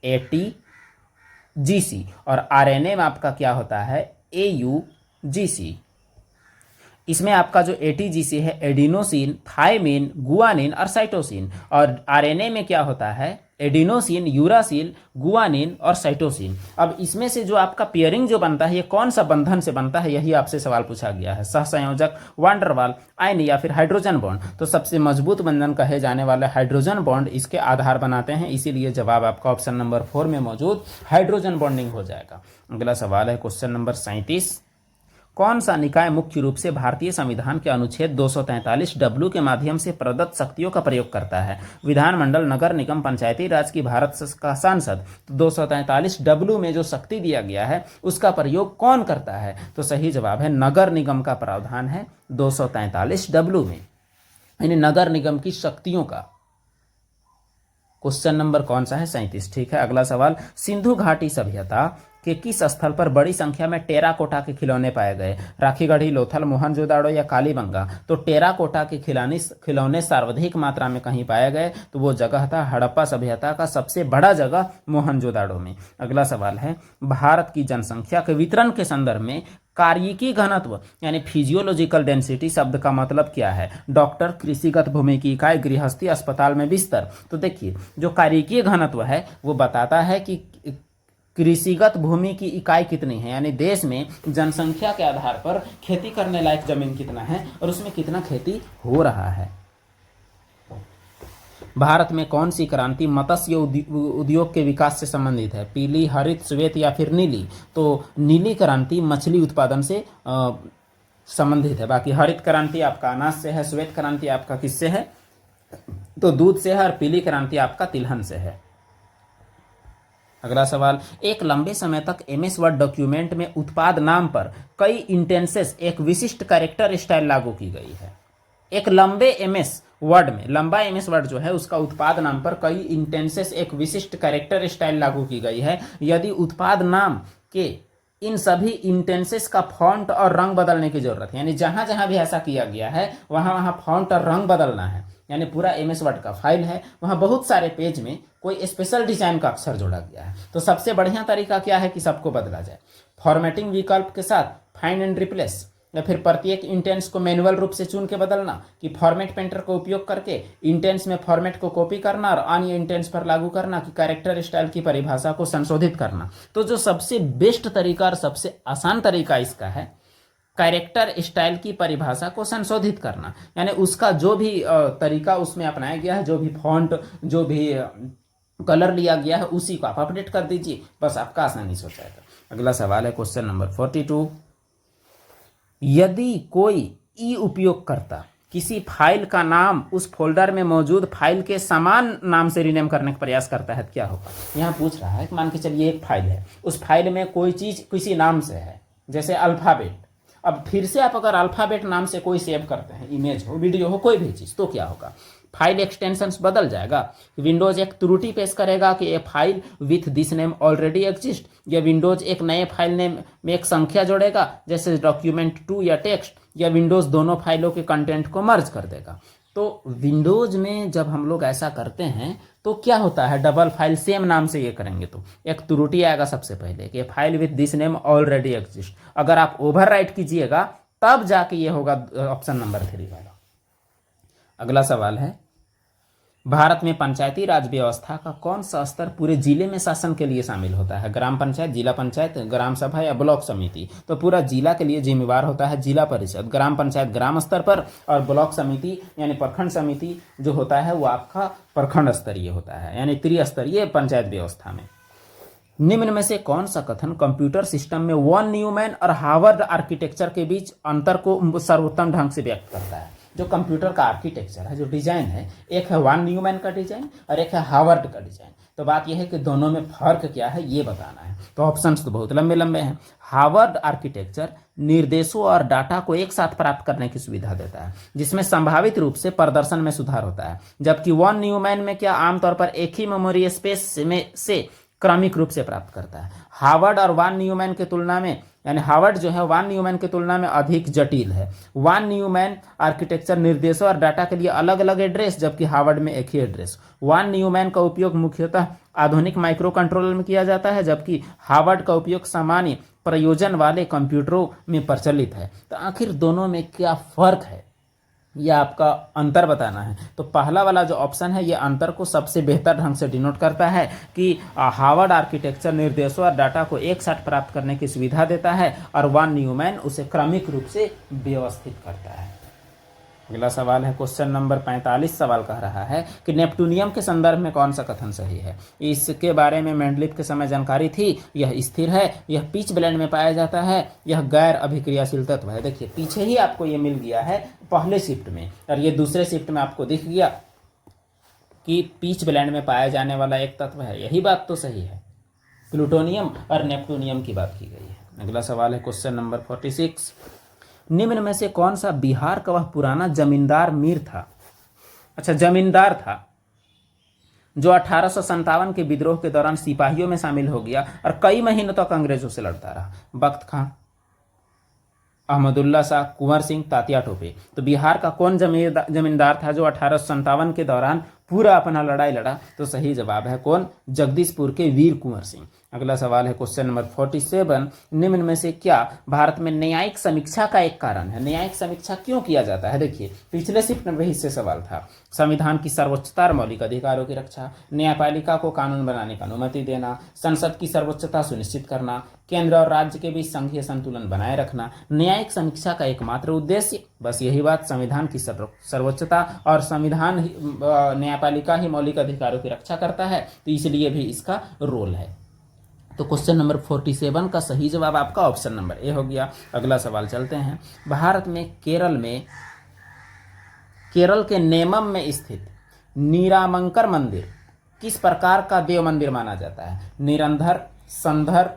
एटीजीसी और आरएनए में आपका क्या होता है? एयूजीसी। इसमें आपका जो एटीजीसी है एडिनोसिन, थायमिन, गुआनिन और साइटोसिन, और आरएनए में क्या होता है? एडिनोसिन, यूरासिल, गुआनिन और साइटोसिन। अब इसमें से जो आपका पेयरिंग जो बनता है ये कौन सा बंधन से बनता है, यही आपसे सवाल पूछा गया है। सहसंयोजक, वांडरवाल, आयन या फिर हाइड्रोजन बॉन्ड? तो सबसे मजबूत बंधन कहे जाने वाले हाइड्रोजन बॉन्ड इसके आधार बनाते हैं, इसीलिए जवाब आपका ऑप्शन नंबर 4 में मौजूद हाइड्रोजन बॉन्डिंग हो जाएगा। अगला सवाल है क्वेश्चन नंबर 37। कौन सा निकाय मुख्य रूप से भारतीय संविधान के अनुच्छेद 243W के माध्यम से प्रदत्त शक्तियों का प्रयोग करता है? विधानमंडल, नगर निगम, पंचायती राज की भारत का सांसद? तो 243W में जो शक्ति दिया गया है उसका प्रयोग कौन करता है? तो सही जवाब है नगर निगम का प्रावधान है 243W में, यानी नगर निगम की शक्तियों का। क्वेश्चन नंबर कौन सा है? 37। ठीक है, अगला सवाल। सिंधु घाटी सभ्यता के किस स्थल पर बड़ी संख्या में टेराकोटा के खिलौने पाए गए? राखीगढ़ी, लोथल, मोहनजोदाड़ो या कालीबंगा? तो टेराकोटा के खिलौने सर्वाधिक मात्रा में कहीं पाए गए, तो वो जगह था हड़प्पा सभ्यता का सबसे बड़ा जगह मोहनजोदाड़ो में। अगला सवाल है, भारत की जनसंख्या के वितरण के संदर्भ में कार्यिकी घनत्व यानी फिजियोलॉजिकल डेंसिटी शब्द का मतलब क्या है? डॉक्टर, कृषिगत भूमि की इकाई, गृहस्थी, अस्पताल में बिस्तर? तो देखिए, जो कार्यिकी घनत्व है वो बताता है कि कृषिगत भूमि की इकाई कितनी है, यानी देश में जनसंख्या के आधार पर खेती करने लायक जमीन कितना है और उसमें कितना खेती हो रहा है। भारत में कौन सी क्रांति मत्स्य उद्योग के विकास से संबंधित है? पीली, हरित, श्वेत या फिर नीली? तो नीली क्रांति मछली उत्पादन से संबंधित है। बाकी हरित क्रांति आपका अनाज से है, श्वेत क्रांति आपका किससे है? तो दूध से है, और पीली क्रांति आपका तिलहन से है। अगला सवाल, एक लंबे समय तक एमएस वर्ड डॉक्यूमेंट में उत्पाद नाम पर कई इंटेंसेस एक विशिष्ट कैरेक्टर स्टाइल लागू की गई है। एक लंबे एमएस वर्ड में, लंबा एमएस वर्ड जो है उसका उत्पाद नाम पर कई इंटेंसेस एक विशिष्ट कैरेक्टर स्टाइल लागू की गई है। यदि उत्पाद नाम के इन सभी इंटेंसेस का फॉन्ट और रंग बदलने की जरूरत है, यानी जहां जहां भी ऐसा किया गया है वहां वहां फॉन्ट और रंग बदलना है, यानी पूरा एमएस वर्ड का फाइल है वहां बहुत सारे पेज में कोई स्पेशल डिजाइन का अक्षर जोड़ा गया है, तो सबसे बढ़िया तरीका क्या है कि सबको बदला जाए? फॉर्मेटिंग विकल्प के साथ फाइंड एंड रिप्लेस, या फिर प्रत्येक इंटेंस को मैनुअल रूप से चुन के बदलना, कि फॉर्मेट पेंटर का उपयोग करके इंटेंस में फॉर्मेट को कॉपी करना और अन्य इंटेंस पर लागू करना, कि कैरेक्टर स्टाइल की परिभाषा को संशोधित करना। तो जो सबसे बेस्ट तरीका और सबसे आसान तरीका इसका है कैरेक्टर स्टाइल की परिभाषा को संशोधित करना, यानी उसका जो भी तरीका उसमें अपनाया गया है, जो भी फॉन्ट, जो भी कलर लिया गया है उसी को आप अपडेट कर दीजिए, बस आपका आसानी से हो जाएगा। अगला सवाल है क्वेश्चन नंबर 42। यदि कोई ई उपयोगकर्ता किसी फाइल का नाम उस फोल्डर में मौजूद फाइल के समान नाम से रीनेम करने का प्रयास करता है तो क्या होगा? यहाँ पूछ रहा है कि मान के चलिए एक फाइल है, उस फाइल में कोई चीज किसी नाम से है, जैसे अल्फाबेट। अब फिर से आप अगर अल्फाबेट नाम से कोई सेव करते हैं, इमेज हो, वीडियो हो, कोई भी चीज, तो क्या होगा? फाइल एक्सटेंशंस बदल जाएगा। विंडोज एक त्रुटि पेश करेगा कि ये file with this name already exist, या विंडोज एक नए फाइल नेम में एक संख्या जोड़ेगा जैसे डॉक्यूमेंट 2 या टेक्स्ट, या विंडोज दोनों फाइलों के कंटेंट को मर्ज कर देगा। तो विंडोज़ में जब हम लोग ऐसा करते हैं तो क्या होता है, डबल फाइल सेम नाम से ये करेंगे तो एक त्रुटि आएगा सबसे पहले कि file with this name already exist. अगर आप ओवरराइट कीजिएगा तब जाके ये होगा ऑप्शन नंबर 3 वाला। अगला सवाल है, भारत में पंचायती राज व्यवस्था का कौन सा स्तर पूरे जिले में शासन के लिए शामिल होता है? ग्राम पंचायत, जिला पंचायत, ग्राम सभा या ब्लॉक समिति? तो पूरा जिला के लिए जिम्मेवार होता है जिला परिषद। ग्राम पंचायत ग्राम स्तर पर, और ब्लॉक समिति यानी प्रखंड समिति जो होता है वो आपका प्रखंड स्तरीय होता है, यानी त्रिस्तरीय पंचायत व्यवस्था में। निम्न में से कौन सा कथन कंप्यूटर सिस्टम में वॉन न्यूमैन और हार्वर्ड आर्किटेक्चर के बीच अंतर को सर्वोत्तम ढंग से व्यक्त करता है? जो कंप्यूटर का आर्किटेक्चर है, जो डिजाइन है, एक है वॉन न्यूमैन का डिजाइन और एक है हार्वर्ड का डिजाइन। तो बात यह है कि दोनों में फर्क क्या है ये बताना है। तो ऑप्शंस तो बहुत लंबे लंबे हैं। हार्वर्ड आर्किटेक्चर निर्देशों और डाटा को एक साथ प्राप्त करने की सुविधा देता है, जिसमें संभावित रूप से प्रदर्शन में सुधार होता है, जबकि वॉन न्यूमैन में क्या आमतौर पर एक ही मेमोरी स्पेस में से क्रमिक रूप से प्राप्त करता है। हार्वर्ड और वॉन न्यूमैन की तुलना में, यानी हार्वर्ड जो है वॉन न्यूमैन की तुलना में अधिक जटिल है। वॉन न्यूमैन आर्किटेक्चर निर्देशों और डाटा के लिए अलग अलग एड्रेस, जबकि हार्वर्ड में एक ही एड्रेस। वॉन न्यूमैन का उपयोग मुख्यतः आधुनिक माइक्रो कंट्रोलर में किया जाता है, जबकि हार्वर्ड का उपयोग सामान्य प्रयोजन वाले कंप्यूटरों में प्रचलित है। तो आखिर दोनों में क्या फर्क है यह आपका अंतर बताना है। तो पहला वाला जो ऑप्शन है ये अंतर को सबसे बेहतर ढंग से डिनोट करता है कि हार्वर्ड आर्किटेक्चर निर्देशों और डाटा को एक साथ प्राप्त करने की सुविधा देता है और वॉन न्यूमैन उसे क्रमिक रूप से व्यवस्थित करता है। अगला सवाल है, क्वेश्चन नंबर 45 सवाल कह रहा है कि नेपटूनियम के संदर्भ में कौन सा कथन सही है? इसके बारे में मेंडलीफ के समय जानकारी थी। यह स्थिर है, यह पिच ब्लेंड में पाया जाता है, यह गैर अभिक्रियाशील तत्व है। देखिए पीछे ही आपको ये मिल गया है पहले शिफ्ट में, और ये दूसरे शिफ्ट में आपको दिख गया कि पिच ब्लेंड में पाया जाने वाला एक तत्व है। यही बात तो सही है, प्लूटोनियम और नेपटूनियम की बात की गई है। अगला सवाल है क्वेश्चन नंबर 46, निम्न में से कौन सा बिहार का वह पुराना जमींदार मीर था? अच्छा, जमींदार था जो 1857 के विद्रोह के दौरान सिपाहियों में शामिल हो गया और कई महीनों तक अंग्रेजों से लड़ता रहा। बख्त खां, अहमदुल्ला शाह, कुंवर सिंह, तात्या टोपे। तो बिहार का कौन जमींदार था जो 1857 के दौरान पूरा अपना लड़ाई लड़ा? तो सही जवाब है कौन? जगदीशपुर के वीर कुंवर सिंह। अगला सवाल है क्वेश्चन नंबर 47, निम्न में से क्या भारत में न्यायिक समीक्षा का एक कारण है? न्यायिक समीक्षा क्यों किया जाता है? देखिए पिछले शिफ्ट में भी इससे सवाल था। संविधान की सर्वोच्चता और मौलिक अधिकारों की रक्षा, न्यायपालिका को कानून बनाने की अनुमति देना, संसद की सर्वोच्चता सुनिश्चित करना, केंद्र और राज्य के बीच संघीय संतुलन बनाए रखना। न्यायिक समीक्षा का एकमात्र उद्देश्य बस यही बात, संविधान की सर्वोच्चता और संविधान न्यायपालिका ही मौलिक अधिकारों की रक्षा करता है, तो इसलिए भी इसका रोल है। तो क्वेश्चन नंबर 47 का सही जवाब आपका ऑप्शन नंबर ए हो गया। अगला सवाल चलते हैं, भारत में केरल के नेमम में स्थित नीरामंकर मंदिर किस प्रकार का देव मंदिर माना जाता है? निरंधर, संधर,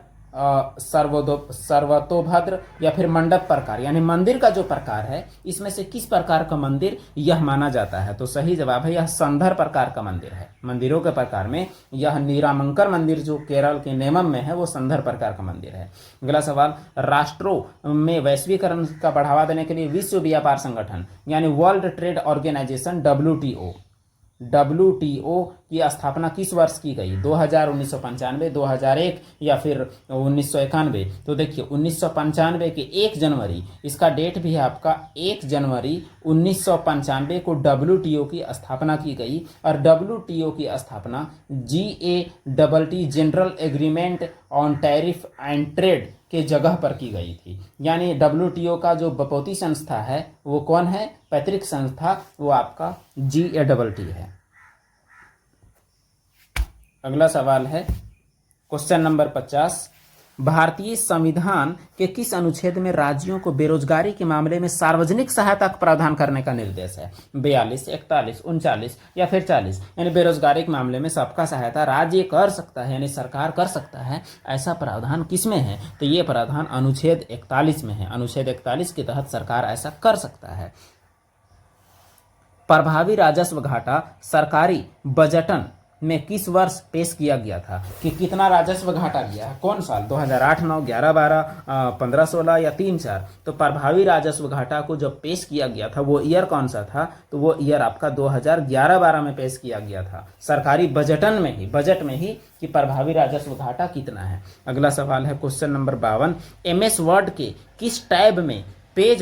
सर्वतोभद्र या फिर मंडप प्रकार, यानी मंदिर का जो प्रकार है इसमें से किस प्रकार का मंदिर यह माना जाता है? तो सही जवाब है यह संधर प्रकार का मंदिर है। मंदिरों के प्रकार में यह नीरामंकर मंदिर जो केरल के नेमम में है वो संधर प्रकार का मंदिर है। अगला सवाल, राष्ट्रों में वैश्वीकरण का बढ़ावा देने के लिए विश्व व्यापार संगठन यानी वर्ल्ड ट्रेड ऑर्गेनाइजेशन WTO की स्थापना किस वर्ष की गई? 2000, 1995, 2001 या फिर 1991? तो देखिए 1995 के 1 जनवरी, इसका डेट भी है आपका 1 जनवरी 1995 को WTO की स्थापना की गई। और WTO की स्थापना GATT general agreement on tariff and trade के जगह पर की गई थी। यानी WTO का जो बपौती संस्था है वो कौन है? पैतृक संस्था, वो आपका GATT है। अगला सवाल है क्वेश्चन नंबर 50, भारतीय संविधान के किस अनुच्छेद में राज्यों को बेरोजगारी के मामले में सार्वजनिक सहायता का प्रावधान करने का निर्देश है? 42, 41, 39 या फिर 40? यानी बेरोजगारी के मामले में सबका सहायता राज्य कर सकता है, यानी सरकार कर सकता है, ऐसा प्रावधान किसमें है? तो ये प्रावधान अनुच्छेद 41 में है। अनुच्छेद 41 के तहत सरकार ऐसा कर सकता है। प्रभावी राजस्व घाटा सरकारी बजटन में किस वर्ष पेश किया गया था कि कितना राजस्व घाटा गया है? कौन साल? 2008, 9, 11, 12, 15, 16 या 3, 4? तो प्रभावी राजस्व घाटा को जब पेश किया गया था वो ईयर कौन सा था? तो वो ईयर आपका 2011-12 में पेश किया गया था सरकारी बजट में ही कि प्रभावी राजस्व घाटा कितना है। अगला सवाल है क्वेश्चन नंबर 52, MS वर्ड के किस टैब में पेज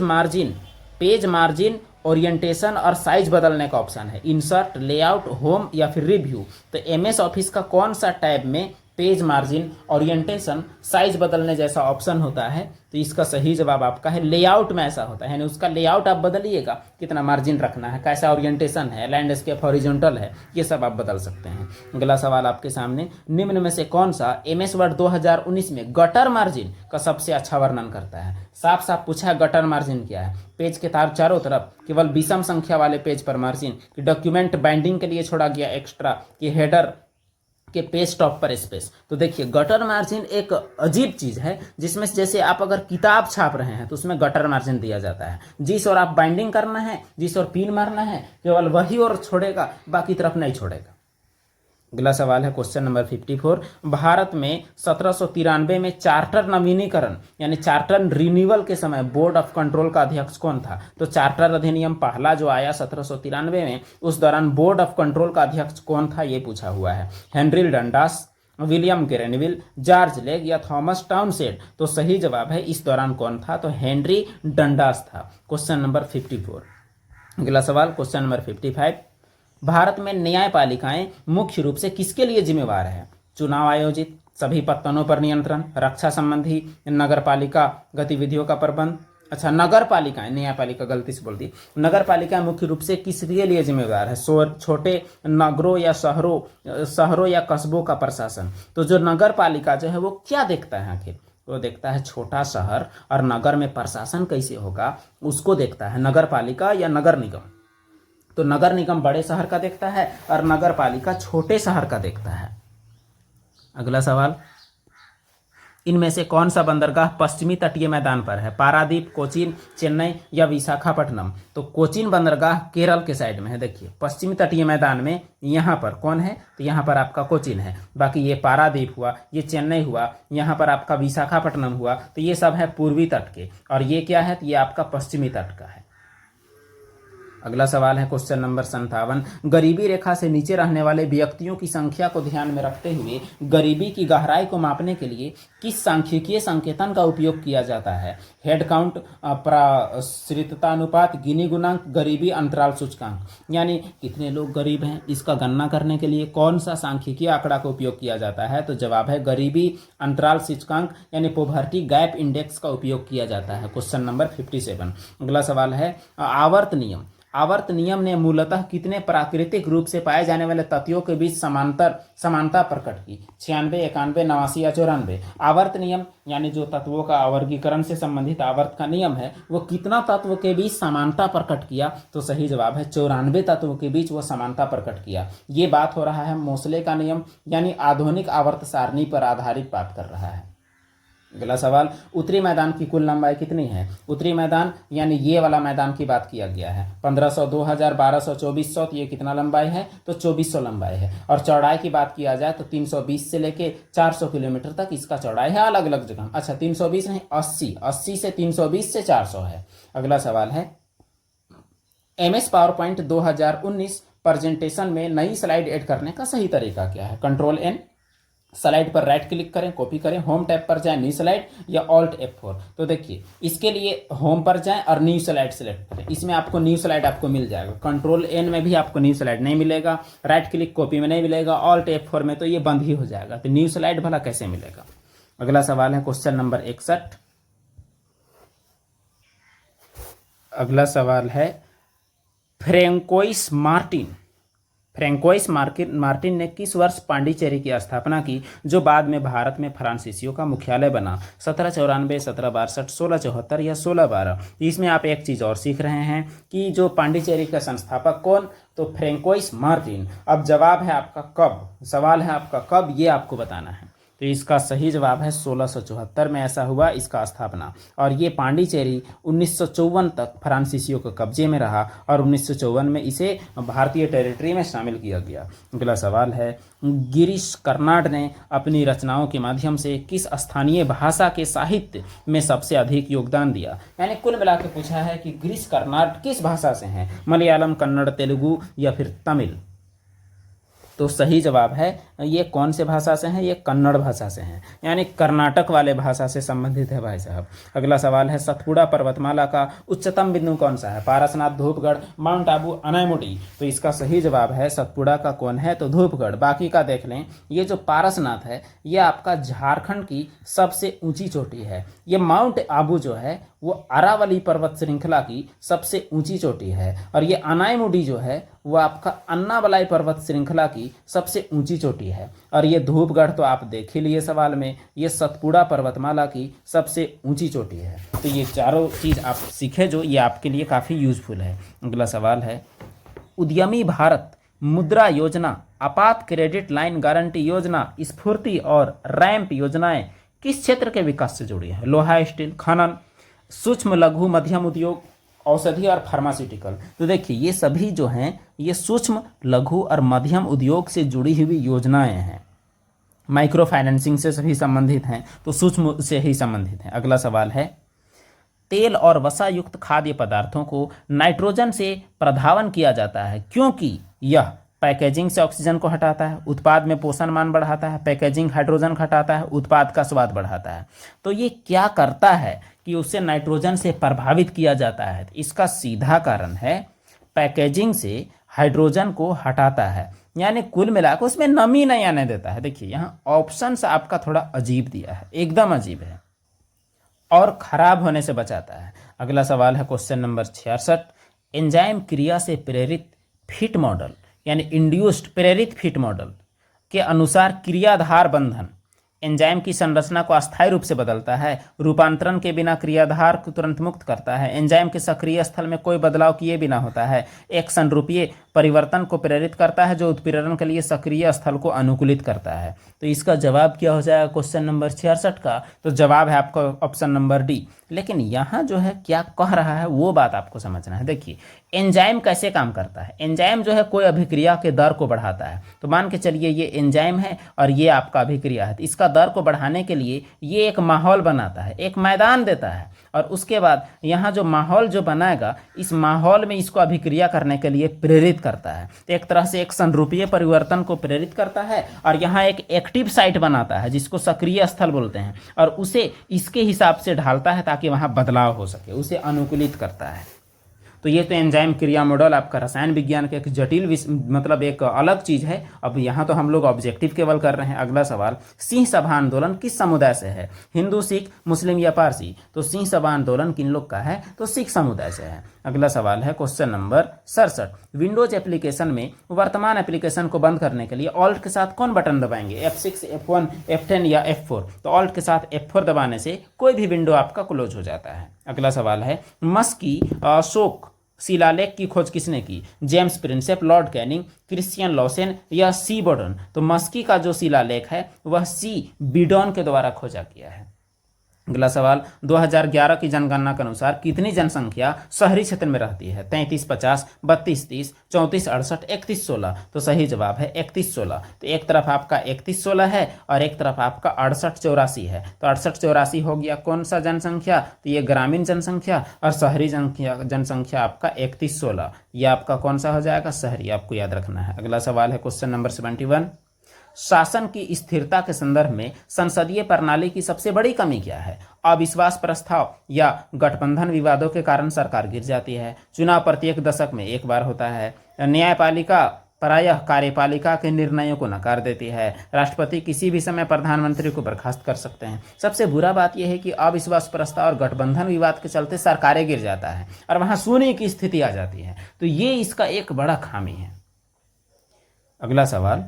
मार्जिन ओरिएंटेशन और साइज बदलने का ऑप्शन है? इंसर्ट, लेआउट, होम या फिर रिव्यू? तो MS ऑफिस का कौन सा टैब में पेज मार्जिन ओरिएंटेशन साइज बदलने जैसा ऑप्शन होता है? तो इसका सही जवाब आपका है लेआउट में ऐसा होता है, यानी उसका लेआउट आप बदलिएगा, कितना मार्जिन रखना है, कैसा ओरिएंटेशन है, लैंडस्केप हॉरिजॉन्टल है, ये सब आप बदल सकते हैं। अगला सवाल आपके सामने, निम्न में से कौन सा MS वर्ड 2019 में गटर मार्जिन का सबसे अच्छा वर्णन करता है? साफ साफ पूछा है गटर मार्जिन क्या है। पेज के चारों तरफ केवल विषम संख्या वाले पेज पर मार्जिन, कि डॉक्यूमेंट बाइंडिंग के लिए छोड़ा गया एक्स्ट्रा, कि हेडर के पेज टॉप पर स्पेस। तो देखिए गटर मार्जिन एक अजीब चीज है जिसमें जैसे आप अगर किताब छाप रहे हैं तो उसमें गटर मार्जिन दिया जाता है, जिस ओर आप बाइंडिंग करना है, जिस ओर पिन मारना है, केवल वही ओर छोड़ेगा, बाकी तरफ नहीं छोड़ेगा। अगला सवाल है क्वेश्चन नंबर 54, भारत में 1793 में चार्टर नवीनीकरण यानी चार्टर रिन्यूअल के समय बोर्ड ऑफ कंट्रोल का अध्यक्ष कौन था? तो चार्टर अधिनियम पहला जो आया 1793 में, उस दौरान बोर्ड ऑफ कंट्रोल का अध्यक्ष कौन था ये पूछा हुआ है। Henry Dundas, William Granville, George leg या थॉमस टाउनसेंड? तो सही जवाब है इस दौरान कौन था? तो हेनरी डंडास था। Question number 54। अगला सवाल क्वेश्चन नंबर 55, भारत में न्यायपालिकाएं मुख्य रूप से किसके लिए जिम्मेवार है? चुनाव आयोजित, सभी पत्तनों पर नियंत्रण, रक्षा संबंधी, नगरपालिका गतिविधियों का प्रबंध? अच्छा, नगरपालिकाएं, न्यायपालिका गलती से बोल दी। नगरपालिकाएं मुख्य रूप से किसके लिए जिम्मेवार है? छोटे नगरों या शहरों या कस्बों का प्रशासन? तो जो नगरपालिका जो है वो क्या देखता है आखिर? वो देखता है छोटा शहर और नगर में प्रशासन कैसे होगा, उसको देखता है नगरपालिका या नगर निगम। तो नगर निगम बड़े शहर का देखता है और नगर पालिका छोटे शहर का देखता है। अगला सवाल, इनमें से कौन सा बंदरगाह पश्चिमी तटीय मैदान पर है? पारादीप, कोचीन, चेन्नई या विशाखापट्टनम? तो कोचीन बंदरगाह केरल के साइड में है। देखिए पश्चिमी तटीय मैदान में यहाँ पर कौन है? तो यहाँ पर आपका कोचीन है। बाकी ये पारादीप हुआ, ये चेन्नई हुआ, यहाँ पर आपका विशाखापट्टनम हुआ, तो ये सब है पूर्वी तट के, और ये क्या है? तो ये आपका पश्चिमी तट का है। अगला सवाल है क्वेश्चन नंबर 57, गरीबी रेखा से नीचे रहने वाले व्यक्तियों की संख्या को ध्यान में रखते हुए गरीबी की गहराई को मापने के लिए किस सांख्यिकीय संकेतन का उपयोग किया जाता है? हेड काउंट, प्रसृततानुपात, गिनी गुणांक, गरीबी अंतराल सूचकांक? यानी कितने लोग गरीब हैं इसका गणना करने के लिए कौन सा सांख्यिकीय आंकड़ा का उपयोग किया जाता है? तो जवाब है गरीबी अंतराल सूचकांक यानी पोवर्टी गैप इंडेक्स का उपयोग किया जाता है। Question number 57। अगला सवाल है आवर्त नियम ने मूलतः कितने प्राकृतिक रूप से पाए जाने वाले तत्वों के बीच समानता प्रकट की? 96, 91, 89 या 94? आवर्त नियम यानी जो तत्वों का वर्गीकरण से संबंधित आवर्त का नियम है वो कितना तत्व के बीच समानता प्रकट किया? तो सही जवाब है 94 तत्वों के बीच वो समानता प्रकट किया। ये बात हो रहा है मोसले का नियम यानी आधुनिक आवर्त सारणी पर आधारित बात कर रहा है। अगला सवाल, उत्तरी मैदान की कुल लंबाई कितनी है? उत्तरी मैदान यानी ये वाला मैदान की बात किया गया है। 1500, 2000, 1200, 2400, तो ये कितना लंबाई है? तो 2400 लंबाई है। और चौड़ाई की बात किया जाए तो 320 से लेके 400 किलोमीटर तक इसका चौड़ाई है अलग अलग जगह। अच्छा 320 नहीं, 80 से 320 से 400 है। अगला सवाल है MS पावरपॉइंट 2019 प्रेजेंटेशन में नई स्लाइड ऐड करने का सही तरीका क्या है? कंट्रोल N, स्लाइड पर राइट क्लिक करें, कॉपी करें, होम टैब पर जाएं, न्यू स्लाइड, या ऑल्ट F4? तो देखिए इसके लिए होम पर जाएं और न्यू स्लाइड सेलेक्ट करें। इसमें आपको न्यू स्लाइड आपको मिल जाएगा। कंट्रोल N में भी आपको न्यू स्लाइड नहीं मिलेगा, राइट क्लिक कॉपी में नहीं मिलेगा, ऑल्ट F4 में तो ये बंद ही हो जाएगा। तो न्यू स्लाइड भला कैसे मिलेगा? अगला सवाल है क्वेश्चन नंबर 61। अगला सवाल है फ्रैंकोइस मार्टिन ने किस वर्ष पांडिचेरी की स्थापना की जो बाद में भारत में फ्रांसीसियों का मुख्यालय बना? 1794, 1762, 1674 या 1612? इसमें आप एक चीज़ और सीख रहे हैं कि जो पांडिचेरी का संस्थापक कौन? तो फ्रैंकोइस मार्टिन। अब जवाब है आपका कब, सवाल है आपका कब, ये आपको बताना है। तो इसका सही जवाब है 1674 में ऐसा हुआ इसका स्थापना। और ये पांडिचेरी 1954 तक फ्रांसीसियों के कब्जे में रहा और 1954 में इसे भारतीय टेरिटरी में शामिल किया गया। अगला सवाल है, गिरीश कर्नाड ने अपनी रचनाओं के माध्यम से किस स्थानीय भाषा के साहित्य में सबसे अधिक योगदान दिया? यानी कुल मिला के पूछा है कि गिरीश कर्नाड किस भाषा से हैं, मलयालम, कन्नड़, तेलुगु या फिर तमिल। तो सही जवाब है ये कौन से भाषा से हैं, ये कन्नड़ भाषा से हैं, यानी कर्नाटक वाले भाषा से संबंधित है भाई साहब। अगला सवाल है, सतपुड़ा पर्वतमाला का उच्चतम बिंदु कौन सा है? पारसनाथ, धूपगढ़, माउंट आबू, अनायमुडी। तो इसका सही जवाब है सतपुड़ा का कौन है? तो धूपगढ़। बाकी का देख लें, ये जो पारसनाथ है ये आपका झारखंड की सबसे ऊंची चोटी है। ये माउंट आबू जो है वो अरावली पर्वत श्रृंखला की सबसे ऊंची चोटी है। और ये अनायमुडी जो है वो आपका अन्नावलाई पर्वत श्रृंखला की सबसे ऊंची चोटी है। और ये धूपगढ़ तो आप देख ही लिए सवाल में, ये सतपुड़ा पर्वतमाला की सबसे ऊंची चोटी है। तो ये चारों चीज़ आप सीखे जो ये आपके लिए काफ़ी यूजफुल है। अगला सवाल है, उद्यमी भारत मुद्रा योजना, आपात क्रेडिट लाइन गारंटी योजना, स्फूर्ति और रैंप योजनाएं किस क्षेत्र के विकास से जुड़ी है? लोहा, स्टील, खनन, सूक्ष्म लघु मध्यम उद्योग, औषधि और फार्मास्यूटिकल। तो देखिए ये सभी जो हैं ये सूक्ष्म लघु और मध्यम उद्योग से जुड़ी हुई योजनाएं हैं। माइक्रो फाइनेंसिंग से सभी संबंधित हैं, तो सूक्ष्म से ही संबंधित हैं। अगला सवाल है, तेल और वसा युक्त खाद्य पदार्थों को नाइट्रोजन से प्रधावन किया जाता है क्योंकि यह पैकेजिंग से ऑक्सीजन को हटाता है, उत्पाद में पोषण मान बढ़ाता है, पैकेजिंग हाइड्रोजन घटाता है, उत्पाद का स्वाद बढ़ाता है। तो ये क्या करता है कि उसे नाइट्रोजन से प्रभावित किया जाता है? तो इसका सीधा कारण है पैकेजिंग से हाइड्रोजन को हटाता है, यानी कुल मिलाकर उसमें नमी नहीं आने देता है। देखिए यहाँ ऑप्शन आपका थोड़ा अजीब दिया है, एकदम अजीब है, और खराब होने से बचाता है। अगला सवाल है क्वेश्चन नंबर 66, एंजाइम क्रिया से प्रेरित फिट मॉडल यानी इंड्यूस्ड प्रेरित फिट मॉडल के अनुसार क्रियाधार बंधन एंजाइम की संरचना को अस्थायी रूप से बदलता है, रूपांतरण के बिना क्रियाधार को तुरंत मुक्त करता है, एंजाइम के सक्रिय स्थल में कोई बदलाव किए बिना होता है, एक संरूपीय परिवर्तन को प्रेरित करता है जो उत्प्रेरण के लिए सक्रिय स्थल को अनुकूलित करता है। तो इसका जवाब क्या हो जाएगा क्वेश्चन नंबर 66 का? तो जवाब है आपका ऑप्शन नंबर डी। लेकिन यहाँ जो है क्या कह रहा है वो बात आपको समझना है। देखिए एंजाइम कैसे काम करता है? एंजाइम जो है कोई अभिक्रिया के दर को बढ़ाता है। तो मान के चलिए ये एंजाइम है और ये आपका अभिक्रिया है, तो इसका दर को बढ़ाने के लिए ये एक माहौल बनाता है, एक मैदान देता है, और उसके बाद यहाँ जो माहौल जो बनाएगा इस माहौल में इसको अभिक्रिया करने के लिए प्रेरित करता है। तो एक तरह से एक संरूपीय परिवर्तन को प्रेरित करता है और यहाँ एक एक्टिव साइट बनाता है जिसको सक्रिय स्थल बोलते हैं, और उसे इसके हिसाब से ढालता है ताकि वहाँ बदलाव हो सके, उसे अनुकूलित करता है। तो ये तो एंजाइम क्रिया मॉडल आपका रसायन विज्ञान का एक जटिल मतलब एक अलग चीज़ है। अब यहाँ तो हम लोग ऑब्जेक्टिव केवल कर रहे हैं। अगला सवाल, सिंह सभा आंदोलन किस समुदाय से है? हिंदू, सिख, मुस्लिम या पारसी? तो सिंह सभा आंदोलन किन लोग का है? तो सिख समुदाय से है। अगला सवाल है क्वेश्चन नंबर 67, विंडोज एप्लीकेशन में वर्तमान एप्लीकेशन को बंद करने के लिए ऑल्ट के साथ कौन बटन दबाएंगे? F6, F1, F10 या F4? तो ऑल्ट के साथ F4 दबाने से कोई भी विंडो आपका क्लोज हो जाता है। अगला सवाल है, मस्की शोक शिलालेख की खोज किसने की? James Prinsep, Lord Canning, Christian Lassen या सी बोर्डन? तो मस्की का जो शिलालेख है वह सी बीडन के द्वारा खोजा गया है। अगला सवाल, 2011 की जनगणना के अनुसार कितनी जनसंख्या शहरी क्षेत्र में रहती है? 33-50, 32-30, 34-68, 31-16? तो सही जवाब है 31-16। तो एक तरफ आपका 31-16 है और एक तरफ आपका 68-84 है। तो 68-84 हो गया कौन सा जनसंख्या? तो ये ग्रामीण जनसंख्या, और शहरी जनसंख्या आपका 31-16। ये आपका कौन सा हो जाएगा? शहरी, आपको याद रखना है। अगला सवाल है क्वेश्चन नंबर 71, शासन की स्थिरता के संदर्भ में संसदीय प्रणाली की सबसे बड़ी कमी क्या है? अविश्वास प्रस्ताव या गठबंधन विवादों के कारण सरकार गिर जाती है, चुनाव प्रत्येक दशक में एक बार होता है, न्यायपालिका प्रायः कार्यपालिका के निर्णयों को नकार देती है, राष्ट्रपति किसी भी समय प्रधानमंत्री को बर्खास्त कर सकते हैं। सबसे बुरा बात यह है कि अविश्वास प्रस्ताव और गठबंधन विवाद के चलते सरकारें गिर जाता है और वहाँ शून्य की स्थिति आ जाती है। तो ये इसका एक बड़ा खामी है। अगला सवाल,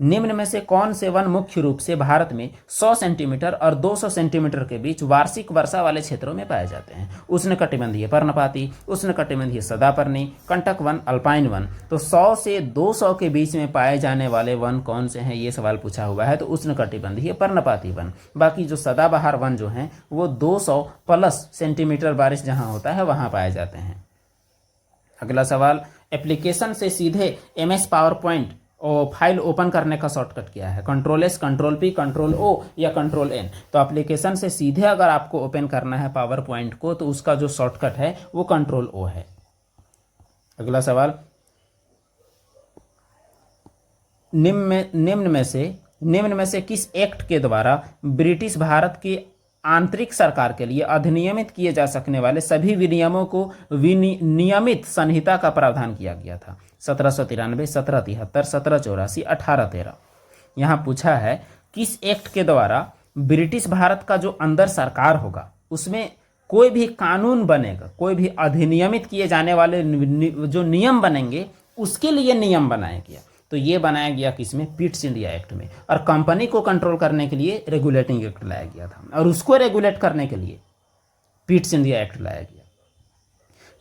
निम्न में से कौन से वन मुख्य रूप से भारत में 100 सेंटीमीटर और 200 सेंटीमीटर के बीच वार्षिक वर्षा वाले क्षेत्रों में पाए जाते हैं? उष्णकटिबंधीय पर्णपाती, उष्णकटिबंधीय सदापर्णी, कंटक वन, अल्पाइन वन। तो 100 से 200 के बीच में पाए जाने वाले वन कौन से हैं, ये सवाल पूछा हुआ है। तो उष्णकटिबंधीय पर्णपाती वन। बाकी जो सदाबहार वन जो हैं वो 200 प्लस सेंटीमीटर बारिश जहाँ होता है वहाँ पाए जाते हैं। अगला सवाल, एप्लीकेशन से सीधे MS power point file open करने का शॉर्टकट क्या है? Control S, control P, control O या कंट्रोल N? तो एप्लीकेशन से सीधे अगर आपको ओपन करना है पावर पॉइंट को तो उसका जो शॉर्टकट है वो कंट्रोल O है। अगला सवाल, निम्न में से किस एक्ट के द्वारा ब्रिटिश भारत की आंतरिक सरकार के लिए अधिनियमित किए जा सकने वाले सभी विनियमों को विनियमित संहिता का प्रावधान किया गया था? 1793, 1773, 1784, 1813। यहाँ पूछा है किस एक्ट के द्वारा ब्रिटिश भारत का जो अंदर सरकार होगा उसमें कोई भी कानून बनेगा, कोई भी अधिनियमित किए जाने वाले जो नियम बनेंगे उसके लिए नियम बनाया गया। तो ये बनाया गया किसमें? पिट्स इंडिया एक्ट में। और कंपनी को कंट्रोल करने के लिए रेगुलेटिंग एक्ट लाया गया था और उसको रेगुलेट करने के लिए पिट्स इंडिया एक्ट लाया गया।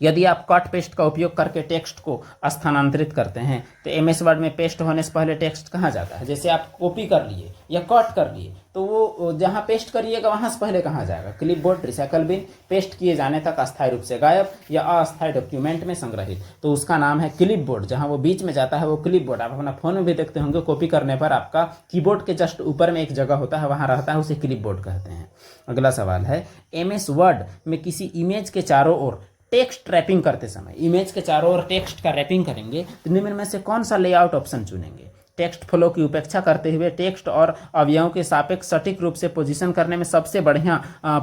यदि आप कट पेस्ट का उपयोग करके टेक्स्ट को स्थानांतरित करते हैं तो MS वर्ड में पेस्ट होने से पहले टेक्स्ट कहाँ जाता है? जैसे आप कॉपी कर लिए या कट कर लिए तो वो जहाँ पेस्ट करिएगा वहाँ से पहले कहाँ जाएगा? Clipboard, recycle bin. पेस्ट किए जाने तक अस्थायी रूप से गायब या अस्थायी डॉक्यूमेंट में संग्रहित, तो उसका नाम है क्लिपबोर्ड। जहाँ वो बीच में जाता है वो क्लिपबोर्ड। आप अपना फोन में भी देखते होंगे, कॉपी करने पर आपका कीबोर्ड के जस्ट ऊपर में एक जगह होता है, वहाँ रहता है, उसे क्लिपबोर्ड कहते हैं। अगला सवाल है, MS वर्ड में किसी इमेज के चारों ओर टेक्स्ट रैपिंग करते समय, इमेज के चारों ओर टेक्स्ट का रैपिंग करेंगे तो निम्न में से कौन सा लेआउट ऑप्शन चुनेंगे? टेक्स्ट फ्लो की उपेक्षा करते हुए टेक्स्ट और अवयवों के सापेक्ष सटीक रूप से पोजीशन करने में सबसे बढ़िया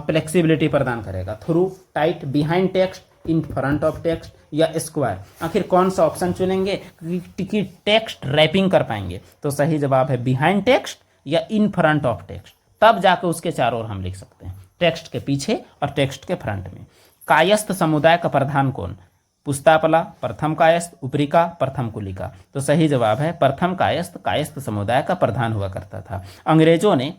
फ्लेक्सिबिलिटी प्रदान करेगा? Through, tight, behind text, in front of text या स्क्वायर? आखिर कौन सा ऑप्शन चुनेंगे कि टेक्स्ट रैपिंग कर पाएंगे? तो सही जवाब है बिहाइंड टेक्स्ट या इन फ्रंट ऑफ टेक्स्ट। तब जाकर उसके चारों ओर हम लिख सकते हैं, टेक्स्ट के पीछे और टेक्स्ट के फ्रंट में। कायस्थ समुदाय का प्रधान कौन? पुस्तापला, प्रथम कायस्थ, उपरिका, प्रथम कुलिका? तो सही जवाब है प्रथम कायस्थ, कायस्थ समुदाय का प्रधान हुआ करता था। अंग्रेजों ने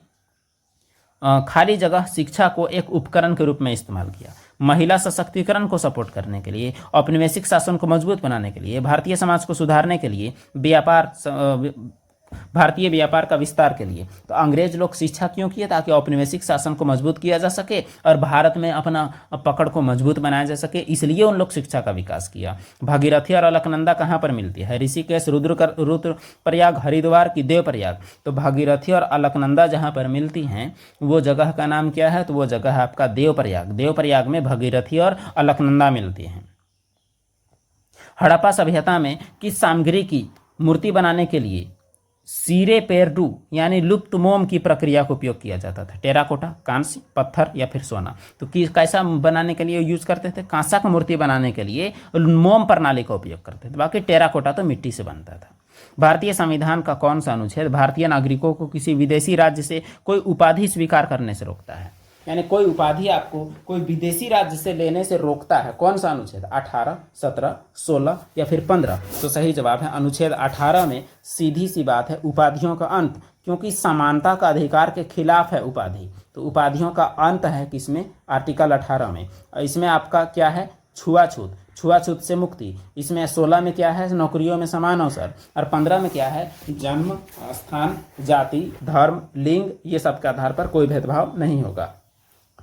खाली जगह शिक्षा को एक उपकरण के रूप में इस्तेमाल किया। महिला सशक्तिकरण को सपोर्ट करने के लिए, औपनिवेशिक शासन को मजबूत बनाने के लिए, भारतीय समाज को सुधारने के लिए, भारतीय व्यापार का विस्तार के लिए। तो अंग्रेज लोग शिक्षा क्यों किए? ताकि औपनिवेशिक शासन को मजबूत किया जा सके और भारत में अपना पकड़ को मजबूत बनाया जा सके, इसलिए उन लोग शिक्षा का विकास किया। भागीरथी और अलकनंदा कहाँ पर मिलती है? ऋषिकेश, रुद्रप्रयाग, हरिद्वार की देवप्रयाग? तो भागीरथी और अलकनंदा जहाँ पर मिलती हैं वो जगह का नाम क्या है? तो वो जगह है आपका देवप्रयाग। देवप्रयाग में भागीरथी और अलकनंदा मिलती हैं। हड़प्पा सभ्यता में किस सामग्री की मूर्ति बनाने के लिए सीरे पेरडू यानी लुप्त मोम की प्रक्रिया का उपयोग किया जाता था? टेराकोटा, कांस्य, पत्थर या फिर सोना? तो कैसा बनाने के लिए यूज करते थे? कांसा की मूर्ति बनाने के लिए मोम प्रणाली का उपयोग करते थे। बाकी टेराकोटा तो मिट्टी से बनता था। भारतीय संविधान का कौन सा अनुच्छेद भारतीय नागरिकों को किसी विदेशी राज्य से कोई उपाधि स्वीकार करने से रोकता है? यानी कोई उपाधि आपको कोई विदेशी राज्य से लेने से रोकता है, कौन सा अनुच्छेद? 18, 17, 16 या फिर 15? तो सही जवाब है अनुच्छेद 18 में सीधी सी बात है उपाधियों का अंत, क्योंकि समानता का अधिकार के खिलाफ है उपाधि। तो उपाधियों का अंत है किसमें? आर्टिकल 18 में। इसमें आपका क्या है? छुआछूत, छुआछूत से मुक्ति। इसमें 16 में क्या है? नौकरियों में समान अवसर। और 15 में क्या है? जन्म, स्थान, जाति, धर्म, लिंग, ये सब के आधार पर कोई भेदभाव नहीं होगा।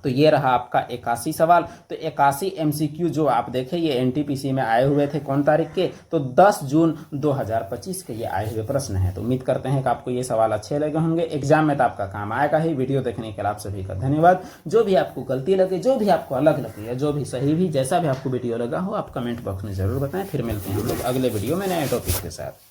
तो ये रहा आपका 81 सवाल। तो 81 MCQ जो आप देखें ये NTPC में आए हुए थे कौन तारीख के? तो 10 जून 2025 के ये आए हुए प्रश्न हैं। तो उम्मीद करते हैं कि आपको ये सवाल अच्छे लगे होंगे, एग्जाम में तो आपका काम आएगा ही। वीडियो देखने के लिए आप सभी का धन्यवाद। जो भी आपको गलती लगे, जो भी आपको अलग लगे या जो भी सही भी, जैसा भी आपको वीडियो लगा हो आप कमेंट बॉक्स में जरूर बताएं। फिर मिलते हैं हम लोग अगले वीडियो में नए टॉपिक के साथ।